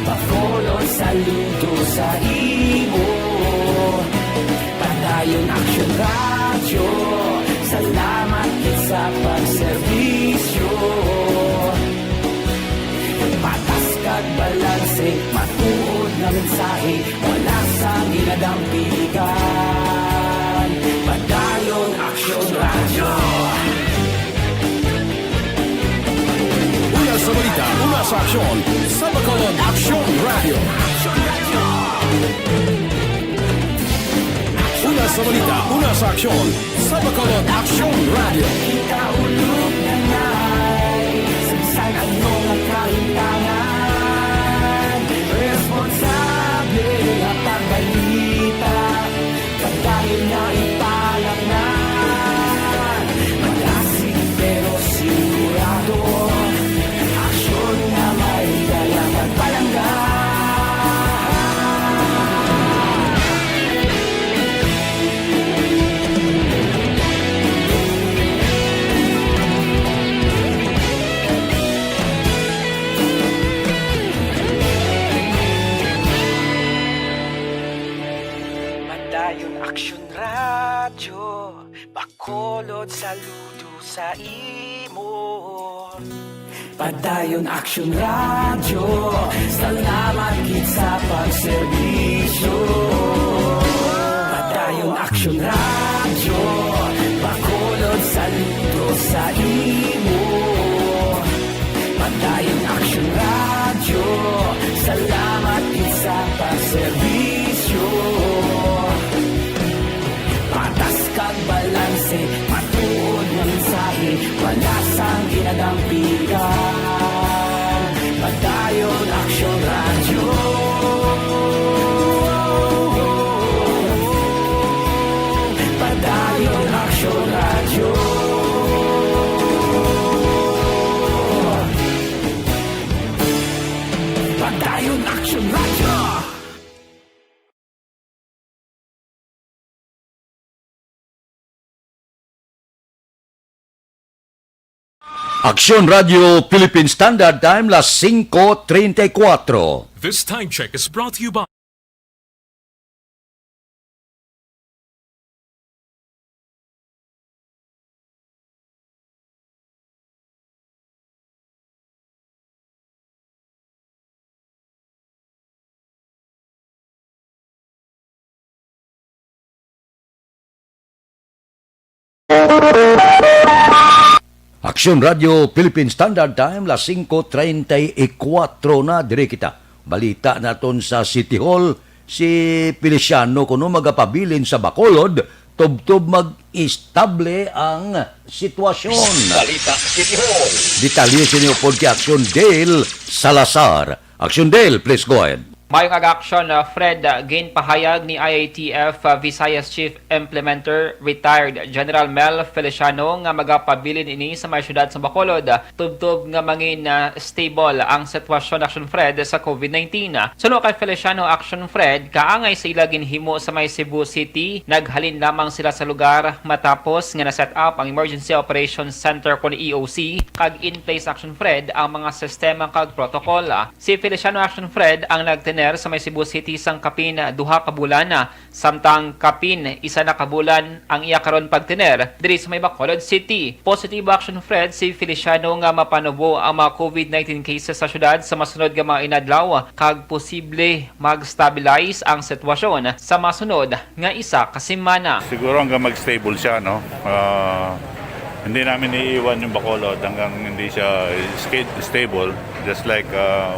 S8: bakolon sa luto sa imo. Padayon aksyon radyo, salamat sa pagserbisyo. Patas kag balanse, matuod na mensahe, wala sang ginadampingan. Padayon aksyon radyo.
S16: Una sa balita, una sa aksyon sa Bacolod Action Radio. Una sa balita, una sa aksyon sa Bacolod Action Radio.
S8: Ikaulog na na'y Samsang anong nakahintangan Responsable at pagbalita Pagdahil na ipalang na Malasig pero sigurado Aksyon na may dalang at palangga Padayon Aksyon Radyo Bacolod saludo sa imo Padayon Aksyon Radyo Salamat gid sa pagserbisyo Padayon Aksyon Radyo Bacolod saludo sa imo Padayon Aksyon Radyo Salamat gid sa pagserbisyo Patas kag balanse, patuod ng mensahe, wala sang ginadampigan. Padayon Aksyon Radyo. Padayon Aksyon Radyo. Padayon Aksyon Radyo.
S2: Aksyon Radio Philippine Standard Time, las 5:34.
S3: This time check is brought to you by
S2: Aksyon Radio Philippine Standard Time, las 5:34 na, dire kita. Balita naton sa City Hall, si Feliciano kuno magapabilin sa Bacolod, tubtob mag-istable ang sitwasyon.
S1: Balita City Hall.
S2: Detalye sinyo po kay Aksyon Dale Salazar. Aksyon Dale, please go ahead.
S17: Mayong ag-action, Fred, gain pahayag ni IATF Visayas Chief Implementer, retired General Mel Feliciano nga magapabilin ini sa may syudad sa Bacolod. Tubtob nga mangin stable ang sitwasyon Action Fred sa COVID-19. Suno kay Feliciano Action Fred, kaangay sa ila ginhimo sa may Cebu City, naghalin lamang sila sa lugar matapos nga na-set up ang Emergency Operations Center kon EOC, kag in place Action Fred ang mga sistema kag protocol. Si Feliciano Action Fred ang nagtener sa may Cebu City sang kapin duha ka bulan na, samtang kapin isa na kabulan ang iya karon pagtener diri sa may Bacolod City. Positive Action Fred si Feliciano nga mapanubo ang mga COVID-19 cases sa syudad sa masunod nga mga inadlaw, kag posible mag-stabilize ang sitwasyon sa masunod nga isa ka semana.
S18: Siguro hanggang mag-stable siya, no? Hindi namin iiwan yung Bacolod hanggang hindi siya stable. Just like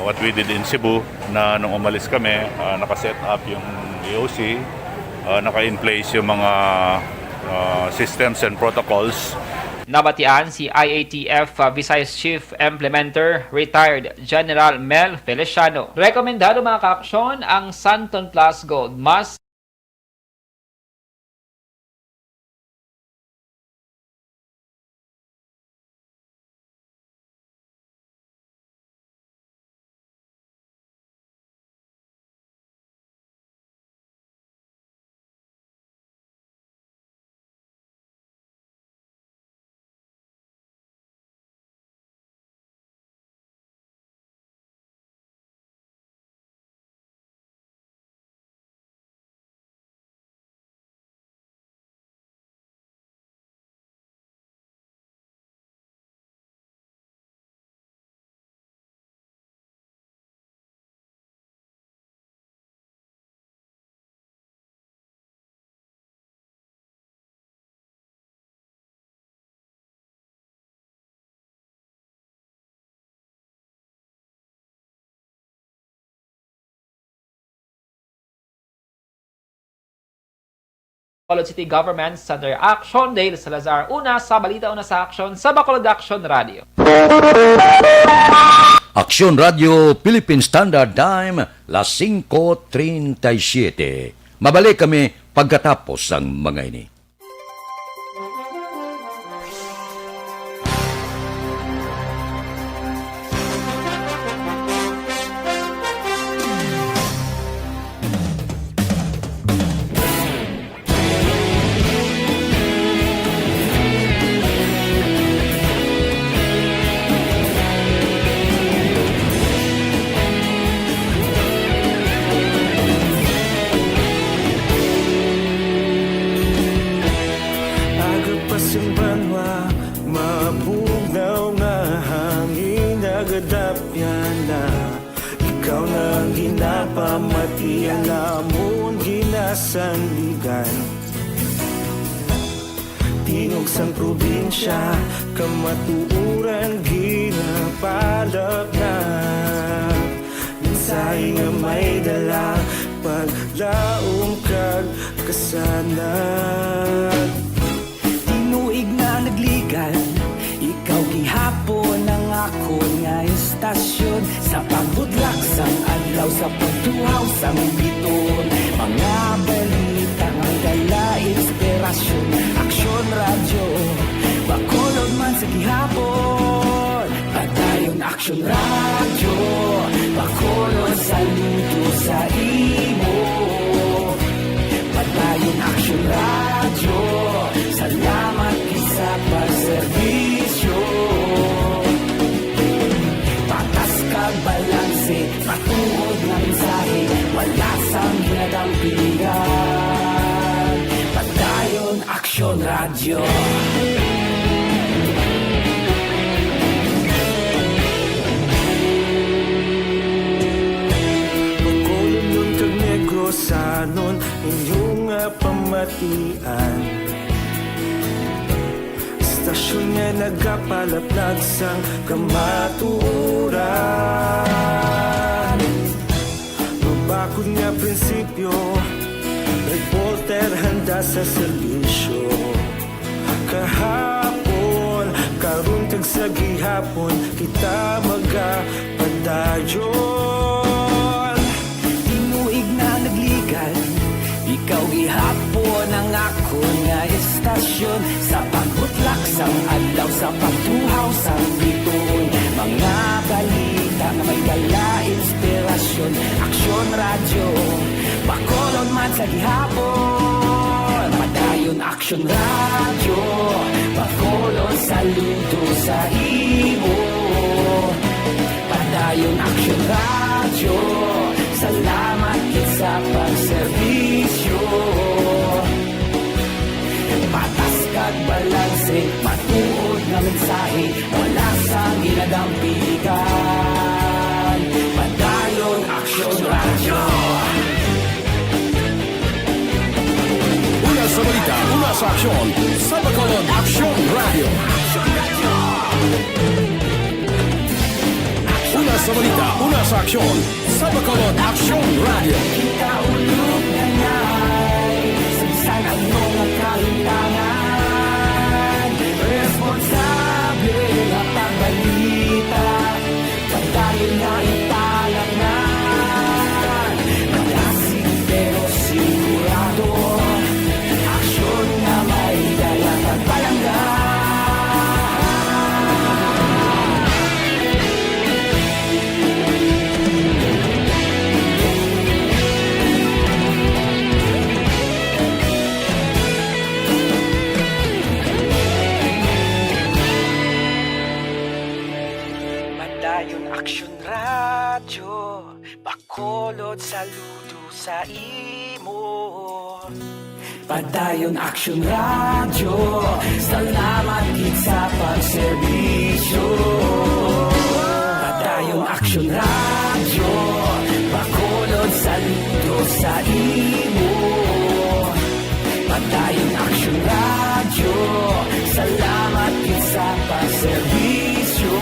S18: what we did in Cebu, na nung umalis kami, naka-set up yung EOC, naka-in place yung mga systems and protocols.
S17: Nabatian si IATF Visayas Chief Implementer, retired General Mel Feliciano. Rekomendado mga ka-aksyon ang Santon Plus Gold Mask Bacolod City Government Center Action. Dale Salazar, una sa Balita, una sa Action sa Bacolod Action Radio.
S2: Aksyon Radio Philippine Standard Time, las 5:37. Mabalik kami pagkatapos ang mga ini.
S11: Tingog sang probinsya, kamatuuran ginapalap na. Minsay nga may dala, paglaong kag kasanag.
S8: Tinuig na nagligan, ikaw gihapon ang ako nga estasyon. Sa pagbutlak sang adlaw, sa pagtuhaw sang biton. Mga balita nga dala inspirasyon. Aksyon radyo, Bacolod man sa gihapon. Padayon Aksyon radyo, Bacolod saludo sa imo. Padayon Aksyon radyo, salamat sa pagserbisyo. Patas kag balanse, matuod na mensahe, wala sang ginadampingan. Padayon Aksyon radyo.
S11: Bacolod nun kag Negros sanon, inyong pamatian. Istasyon nga nagapalaplag sang kamaturan. Mabakod nga prinsipyo, reporter handa sa serbisyo. Kahapon, karon kag sa gihapon, kita magapadayon.
S8: Tinuig na nagligan, ikaw gihapon ang ako nga estasyon. Sa pagbutlak sang adlaw, sa pagtuhaw sang biton. Mga balita nga may dala inspirasyon. Aksyon radyo, Bacolod man sa gihapon. Padayon Aksyon radyo, Bacolod saludo sa imo. Padayon Aksyon radyo, salamat sa pagserbisyo. Patas kag balanse, matuod na mensahe, wala sang ginadampigan. Padayon Aksyon radyo.
S16: Una sa balita, una sa aksyon, sa Bacolod Aksyon Radio. Una sa balita, una sa aksyon, sa Bacolod Aksyon Radio.
S8: Ikaulog na na'y saan ang mga kahintangan. Responsable na pagbalita, pagdayon na italagnan. Magasig pero sigurado, aksyon na may dala pagpalanggan. Padayon Aksyon radyo, Bacolod saludo sa imo. Padayon Aksyon radyo, salamat gid sa pagserbisyo. Padayon Aksyon radyo, Bacolod saludo sa imo. Padayon Aksyon radyo, salamat gid sa pagserbisyo.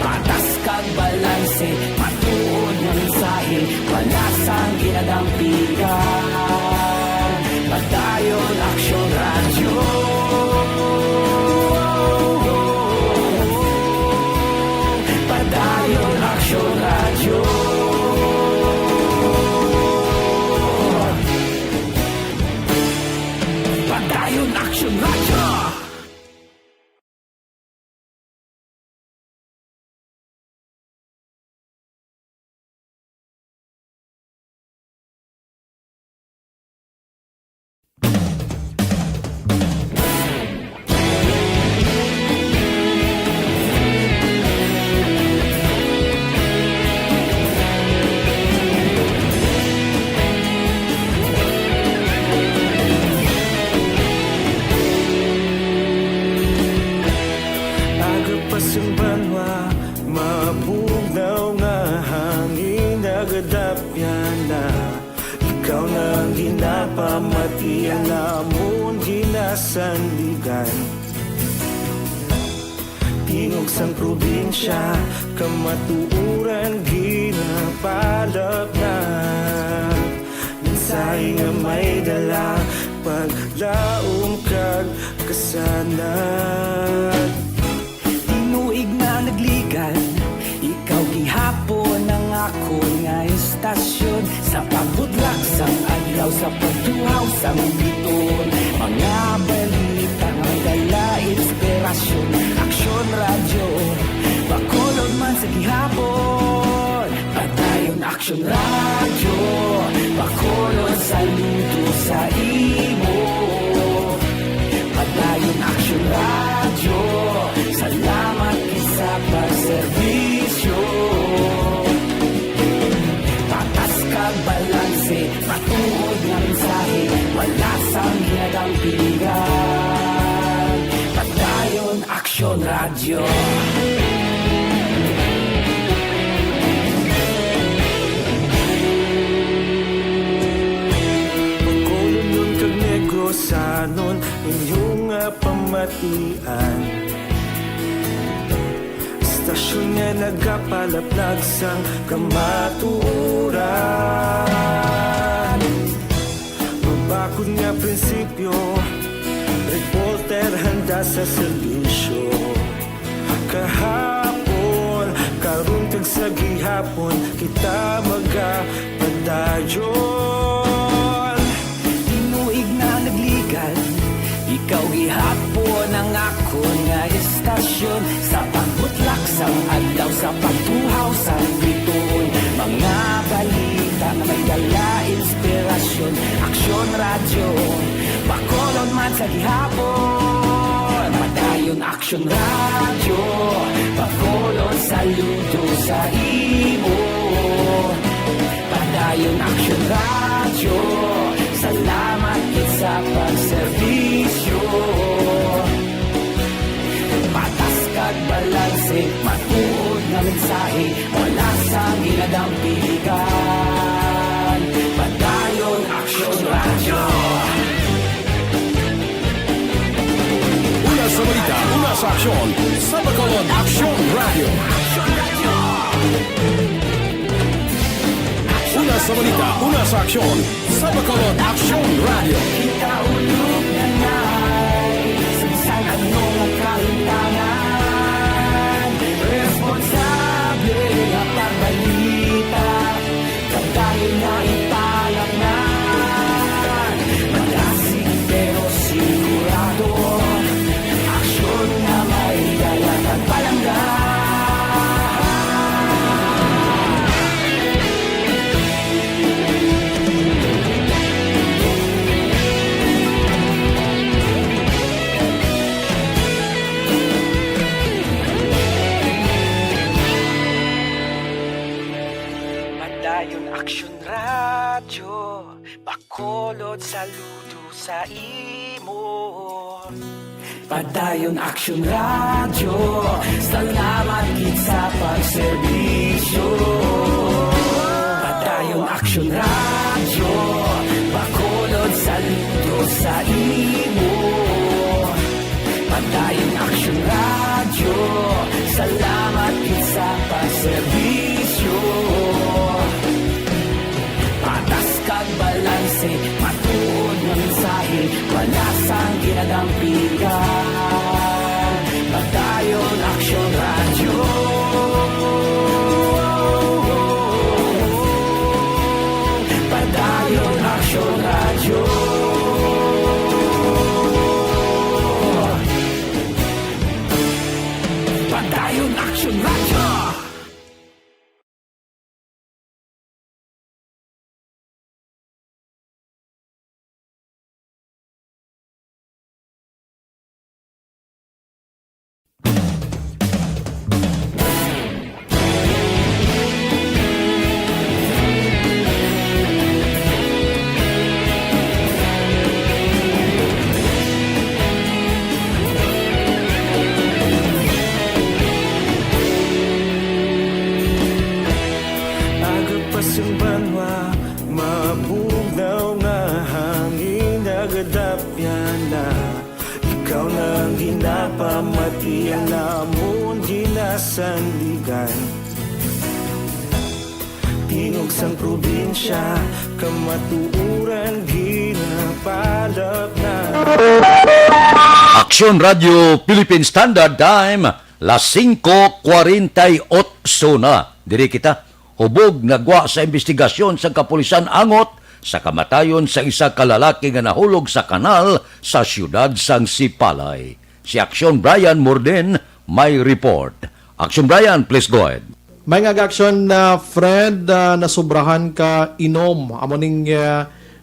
S8: Patas kag balanse, matuod na mensahe, wala sang ginadampigan.
S11: Kaya namon ginasandigan tingog sang probinsya kamatuuran ginapalap na minsay nga may dala paglaom kag kasanad.
S8: Tinuig na nagligan, ikaw gihapon ang ako nga istasyon. Sa pagbutlak sang adlaw, sa pagtuhaw sang biton, mga balita nga dala inspirasyon. Aksyon radyo, bakolod man sa gihapon. Padayon aksyon radyo, bakolod sa luto sa imo. Padayon aksyon radyo, salamat sa pagserbisyo. Patas kag balanse, patuod nga mensahe, wala sang ginadang piligan. Padayon aksyon radyo.
S11: Pagkolon kag negosanon inyong pamatian. Stasyon nga nagapalaplag sang kamatuuran. Mabakod nga prinsipyo, reporter handa sa serbisyo. Kahapon, karon kag sa gihapon, kita magapadayon.
S8: Tinuig na nagligan, ikaw gihapon ang ako nga istasyon. Sa pagbutlak sang adlaw, sa pagtuhaw sang biton, mga balita na may dala inspirasyon. Aksyon radyo, bakolon man sa gihapon. Padayon aksyon radyo, bakolon saludo sa imo. Padayon aksyon radyo, salamat sa pagserbisyo. Patas kag balanse, matuod na mensahe, wala sa ginadang piligan. Padayon aksyon radyo.
S16: Una sa balita, una sa aksyon, sa Bacolod Aksyon Radio. Una sa balita, una sa aksyon, sa Bacolod Aksyon Radio.
S8: Kita ulog na na'y sinsan anong ang kahintangan. Responsable ang pagbalita, pagdayon na ipalang na. Malasig pero sigurado, aksyon na may dalang at palanggan. Padayon aksyon radyo, bakolod saludo sa imo. Padayon aksyon radyo, salamat gid sa pagserbisyo. Padayon aksyon radyo, bakolod saludo sa imo. Padayon aksyon radyo, salamat gid sa pagserbisyo. Patas kag balanse, matuod na mensahe, wala sang ginadang piligan. Padayon aksyon radyo. Padayon aksyon radyo. Padayon aksyon radyo.
S11: kamati ang namon ginasanligan. Tingog sang probinsya, kamatuuran ginapalap na.
S2: Aksyon Radio Philippine Standard Time, las 5:48 na. Diri kita, hubog nagwa sa investigasyon sa kapulisan angot sa kamatayon sa isa ka lalaki nga nahulog sa kanal sa siyudad sang Sipalay. Si Aksyon Brian Morden may report. Aksyon Brian, please go ahead.
S19: May nga-action na Fred nasubrahan ka inom amoning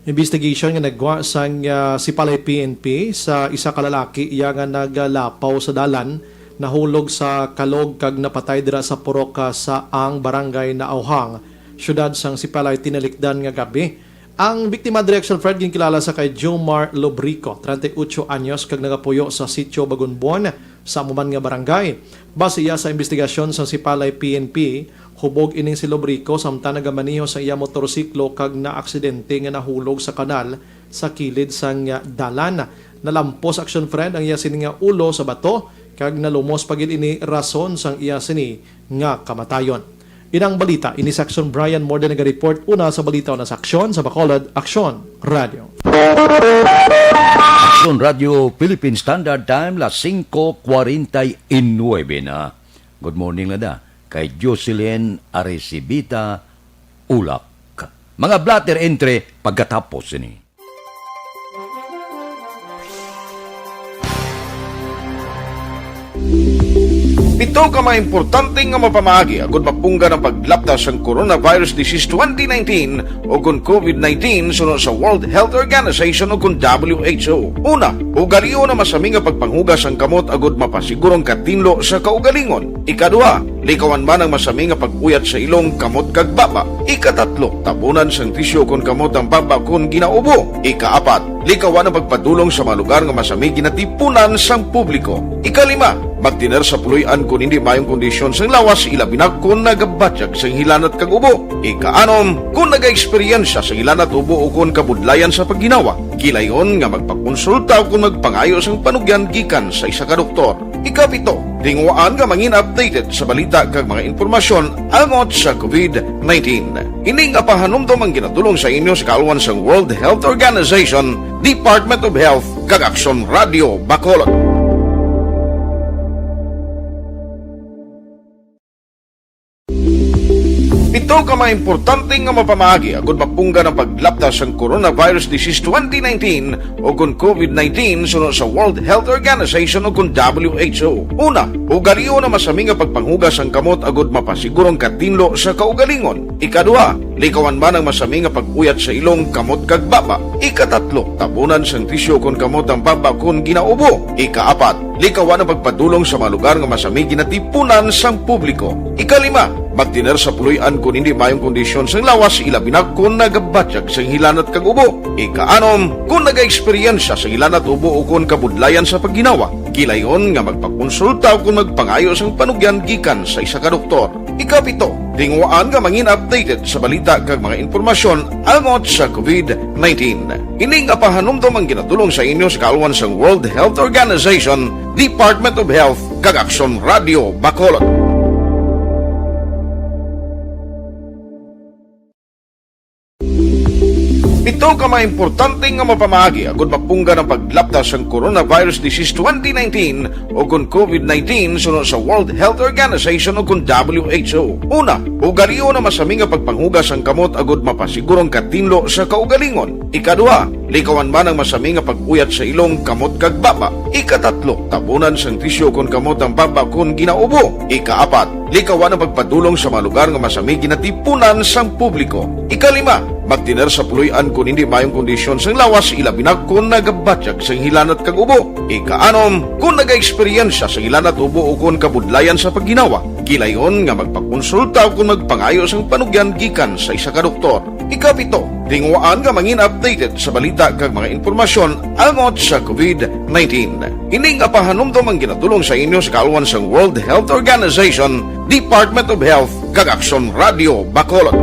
S19: investigation nga nagwa sang Sipalay PNP sa isa ka lalaki iya nga naglapaw sa dalan nahulog sa kalog kag napatay dira sa Purok sa ang barangay na Auhang, syudad sang Sipalay tinalikdan nga gabi. Ang biktima direction Fred ginkilala sa kay Jomar Lobrico, 38 anyos kag nagapuyo sa sitio Bagunbon sa amuman nga barangay. Base iya sa investigasyon sa Sipalay PNP, hubog ining si Lobrico samtang nagamaniho sa iya motorsiklo kag naaksidente nga nahulog sa kanal sa kilid sang dalan. Nalampos action Fred ang iya sini nga ulo sa bato kag nalumos pagid ini rason sang iya sini nga kamatayon. Inang balita, ini Aksyon Brian Morden nag-report una sa balita na sa Aksyon sa Bacolod, Aksyon Radio.
S2: Aksyon Radio Philippine Standard Time, las 5:49 na. Good morning na kay Jocelyn Arecibita Ulak. Mga blatter entry pagkatapos ini.
S13: Pito ka mga importante nga mapamagi agud mapungga ng paglaptas ang coronavirus disease 2019 o kung COVID-19 sunod sa World Health Organization o kung WHO. Una, ugaliyo na masami nga pagpanghugas ang kamot agud mapasigurong katinlo sa kaugalingon. Ikadua, likawan man ang masami nga pag-uyat sa ilong kamot kag baba. Ikatatlo, tabunan sang tisyo kung kamot ang baba kung ginaubo. Ikaapat, likawan ang pagpadulong sa mga lugar nga masami ginatipunan sang publiko. Ikalima, magtiner sa puluyan kung hindi mayong kondisyon sang lawas ilabinag kung nagabatyag sang hilanat kag ubo. Ikaanom, kung naga-eksperyensya sang hilanat ubo o kung kabudlayan sa pagginawa. Gilayon nga magpakonsulta kung magpangayo sang panugyan gikan sa isa ka doktor. Ikapito, tingwaan nga mangin updated sa balita kag mga impormasyon angot sa COVID-19. Ining apahanumdom ang ginatulong sa inyo sa kaluan sang World Health Organization, Department of Health kag Aksyon Radio Bacolod. Ito ka mga importante nga mapamagi agud mapungga ng paglaptas ang coronavirus disease 2019 o kung COVID-19 sunod sa World Health Organization o kung WHO. Una, ugaliyo na masami nga pagpanghugas ang kamot agud mapasigurong katinlo sa kaugalingon. Ikadua, likawan man ang masami nga pag-uyat sa ilong kamot kag baba. Ikatatlo, tabunan sang tisyo kung kamot ang baba kung ginaubo. Ikaapat, likawan ang pagpadulong sa mga lugar nga masami ginatipunan sang publiko. Ikalima, magtiner sa puluyan kung hindi mayong kondisyon sang lawas ilabinag kung nagabatyag sang hilanat kag ubo. Ikaanom, kung naga-eksperyensya sang hilanat ubo o kung kabudlayan sa pagginawa. Gilayon nga magpakonsulta kung magpangayo sang panugyan gikan sa isa ka doktor. Ikapito, tingwaan nga mangin updated sa balita kag mga impormasyon angot sa COVID-19. Ining apahanumdom ang ginatulong sa inyo sa kaluan sang World Health Organization, Department of Health kag Aksyon Radio Bacolod. Ito ka mga importante nga mapamagi agud mapungga ng paglaptas ang coronavirus disease 2019 o kung COVID-19 sunod sa World Health Organization o kung WHO. Una, ugaliyo na masami nga pagpanghugas ang kamot agud mapasigurong katinlo sa kaugalingon. Ikadua, likawan man ang masami nga pag-uyat sa ilong kamot kag baba. Ikatatlo, tabunan sang tisyo kung kamot ang baba kung ginaubo. Ikaapat, likawan ang pagpadulong sa mga lugar nga masami ginatipunan sang publiko. Ikalima, magtiner sa puluyan kung hindi mayong kondisyon sang lawas ilabinag kung nagabatyag sang hilanat kag ubo. Ikaanom, kung naga-eksperyensya sang hilanat ubo o kung kabudlayan sa pagginawa. Gilayon nga magpakonsulta kung magpangayo sang panugyan gikan sa isa ka doktor. Ikapito, tingwaan nga mangin updated sa balita kag mga impormasyon angot sa COVID-19. Ining apahanumdom ang ginatulong sa inyo sa kaluan sang World Health Organization, Department of Health kag Aksyon Radio Bacolod.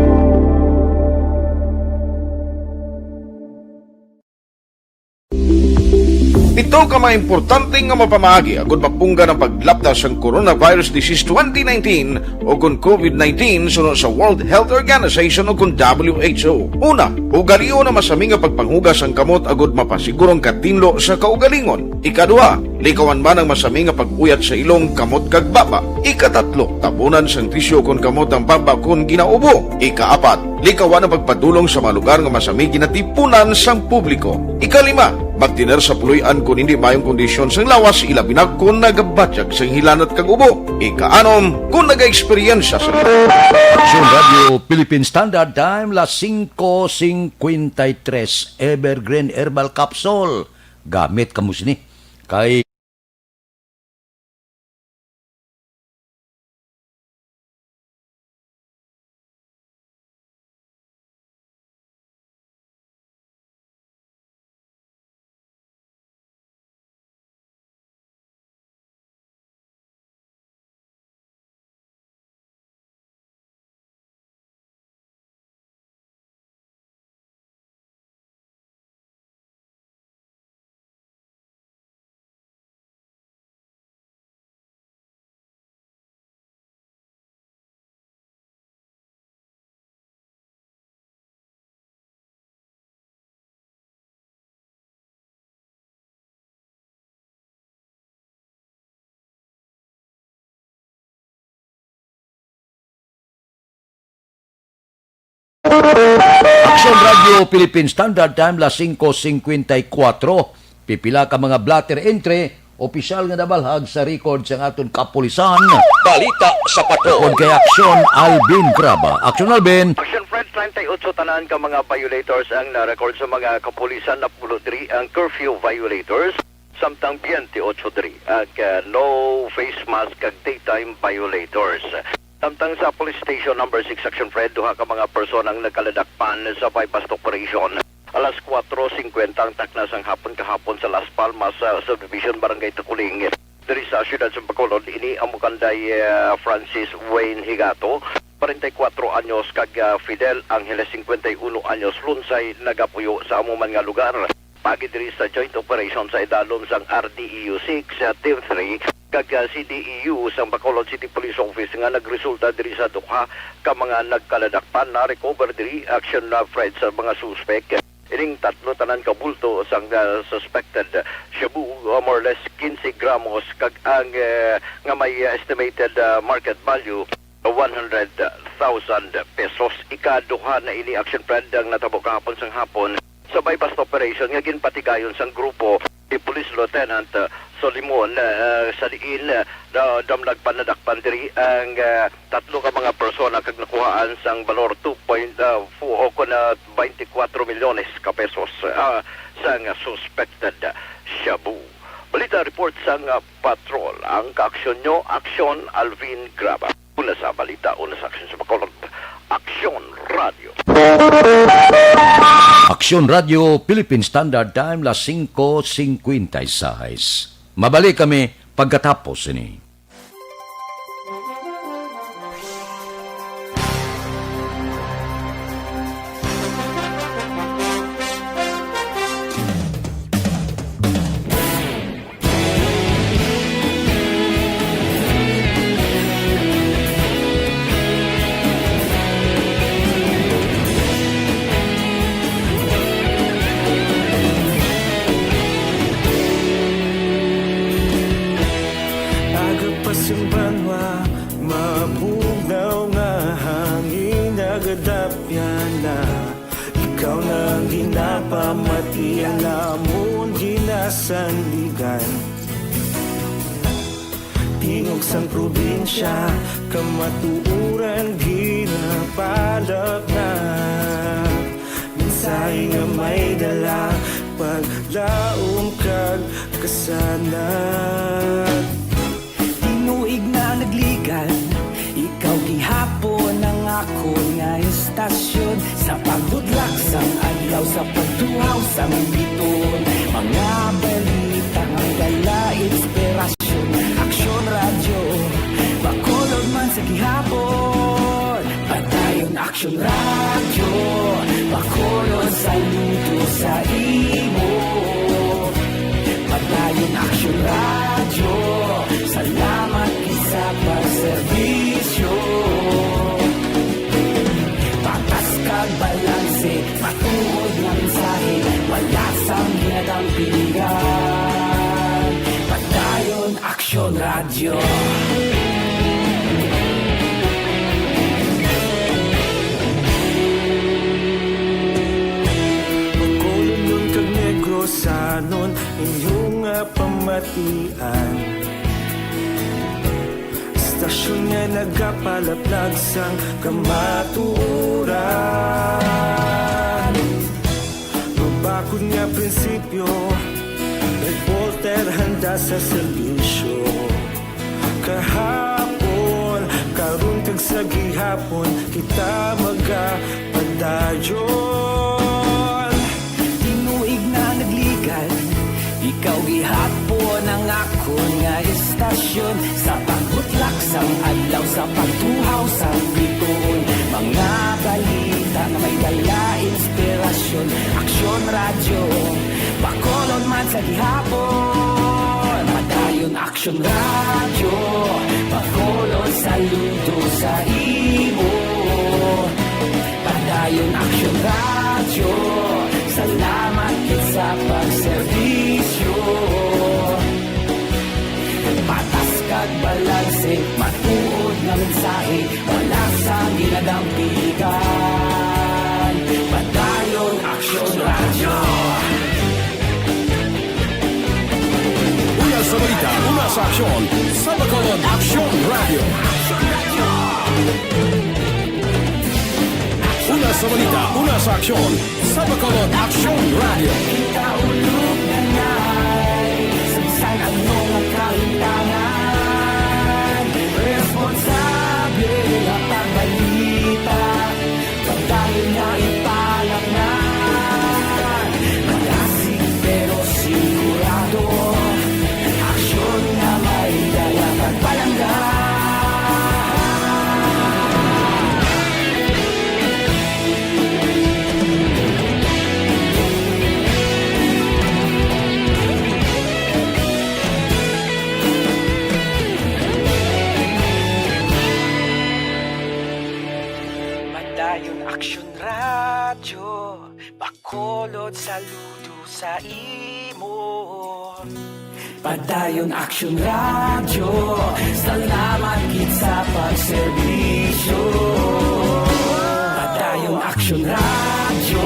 S13: Ito ka mga importante nga mapamagi agud mapungga ng paglaptas ang coronavirus disease 2019 o kung COVID-19 sunod sa World Health Organization o kung WHO. Una, ugalion na masami nga pagpanghugas ang kamot agud mapasigurong katinlo sa kaugalingon. Ikaduha, likawan man ang masami nga pag-uyat sa ilong kamot kag baba. Ikatatlo, tabunan sang tisyo kon kamot ang baba kon ginaubo. Ikaapat, likawan ang pagpadulong sa mga lugar nga masami ginatipunan sang publiko. Ikalima, magtiner sa puluyan kung hindi mayong kondisyon sang lawas, ilabi na kung nagabatyag sang hilanat kag ubo. Ikaanom, kung nag-eksperyensya sa
S2: Action Radio Philippine Standard Time, las 5:53, Evergreen Herbal Capsule. Gamit kamo sini kay Action Radio Philippine Standard Time, las 5:54. Pipila ka mga blatter entry, opisyal nga nabalhag sa record sa aton kapulisan.
S1: Balita sa patrol.
S2: Tungkol kay Action Alvin Graba. Action Alvin.
S5: Action Fred, 38 tanan ka mga violators ang na-record sa mga kapulisan na pulodri ang curfew violators. Samtang 28 diri ang no face mask kag daytime violators. Samtang sa police station number 6 Action Fred, duha ka mga personang nagkaladakpan sa bypass operation. Alas 4:50 ang taknas ang hapon kahapon sa Las Palmas Subdivision Barangay Takuling. Diri sa siyudad sa Bacolod, ini ang mukanday Francis Wayne Higato, 44 anyos, kag Fidel Angeles 51 anyos, lunsay nagapuyo sa amuman nga lugar. Pagi diri sa joint operation sa idalom sang RDEU 6 Team 3 kag CDEU sang Bacolod City Police Office nga nagresulta diri sa duha ka mga nagkaladakpan na recover diri Action Fred sa mga suspect. Ining tatlo tanan ka bulto sang suspected shabu, more or less 15 gramos, kag ang nga may estimated market value 100,000 pesos. Ikaduha na ini Action Fred ang natabo kahapon sang hapon sa bypass operation nga ginpatigayon sang grupo ni Police Lieutenant Solimon sa diin damlag panadakpan diri ang tatlo ka mga persona kag nakuhaan sang balor 2.4 o kuna 24 milyones ka pesos sang suspected shabu. Balita report sang patrol. Ang kaaksyon nyo, Action Alvin Graba. Una sa balita, una sa aksyon sa Bacolod. Action Radio.
S2: Action Radio Philippine Standard Time, las 5:56. Mabalik kami pagkatapos ini.
S11: Tingog sang probinsya, kamatuuran ginapalak na. Minsay nga may dala, paglaom kag kasanat.
S8: Tinuig na nagligan, ikaw gihapon ang ako nga estasyon. Sa pagdudlak sang adlaw, sa pagtuhaw sang biton. Mga balita ang dala, inspirasyon. Action Radio, Bacolod man sa gihapon. Patayon Action Radio, Bacolod saludo sa imo. Patayon Salamat sa pagserbisyo. Patas kag balanse, matuod na mensahe, wala sang ginadampingan. Padayon Aksyon Radio.
S11: Pagkulunod kag Negrosanon, inyong pamatian. Stasyon nga nagapalaplag sang kamatuuran. Mabakod nga prinsipyo, reporter handa sa serbisyo. Kahapon, karun kag sa gihapon, kita magapadayon.
S8: Tinuig na nagligan, ikaw gihapon ang akon nga istasyon. Sa pagbutlak sang adlaw, sa pagtuhaw sa bituon, mga balita na may dala inspirasyon. Aksyon Radio, Bacolod man sa gihapon. Padayon Aksyon Radio, Bacolod saludo sa imo. Padayon Aksyon Radio, salamat sa pagserbisyo. Patas kag balanse, matuod na mensahe, wala sa ginadampigan. Padayon Aksyon Radio.
S16: Una sa balita, una sa aksyon, sa Bacolod Aksyon Radio. Una sa balita, una sa aksyon, sa Bacolod Aksyon Radio.
S8: Kita ulog na ngay, samsan ang mga kahintangan. Responsable na pagbalita, pagdahil na ipalaknan. Magasig pero sigurado, aksyon na may dala pagpalanggan. Padayon Aksyon Radio, Bacolod saludo sa imo. Padayon Aksyon Radio, salamat gid sa pagserbisyo. Padayon Aksyon Radio,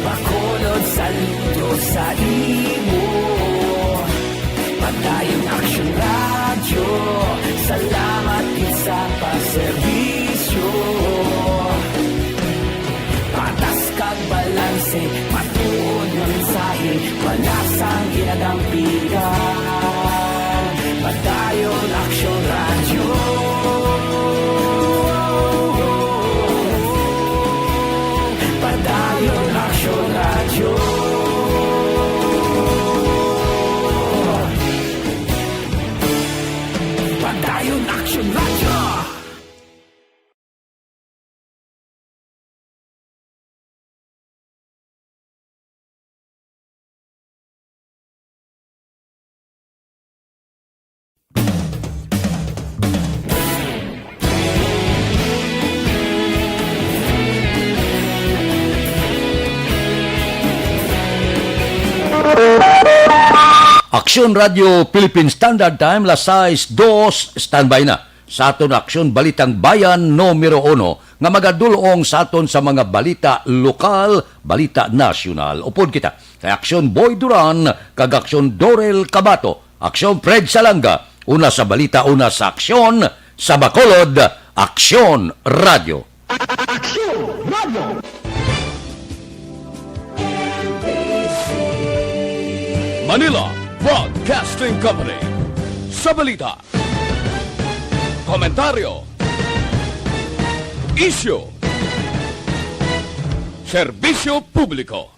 S8: Bacolod saludo sa imo. Padayon Aksyon Radio, salamat gid sa pagserbisyo. Patas kag balanse, matuod na mensahe, wala sang ginadampigan. Padayon Aksyon Radio. Padayon Aksyon Radio. Padayon Aksyon Radio.
S2: Aksyon Radio Philippine Standard Time, las 6:02, standby na sa aton Aksyon Balitang Bayan numero 1 nga magadulong sa aton sa mga balita lokal, balita nasyonal. Upod kita kay Aksyon Boy Duran kag Aksyon Dorel Cabato, Aksyon Fred Salanga, una sa balita, una sa aksyon sa Bacolod, Aksyon Radio.
S16: Aksyon Radio! Manila Broadcasting Company. Sa balita, komentaryo, isyu, serbisyo publiko.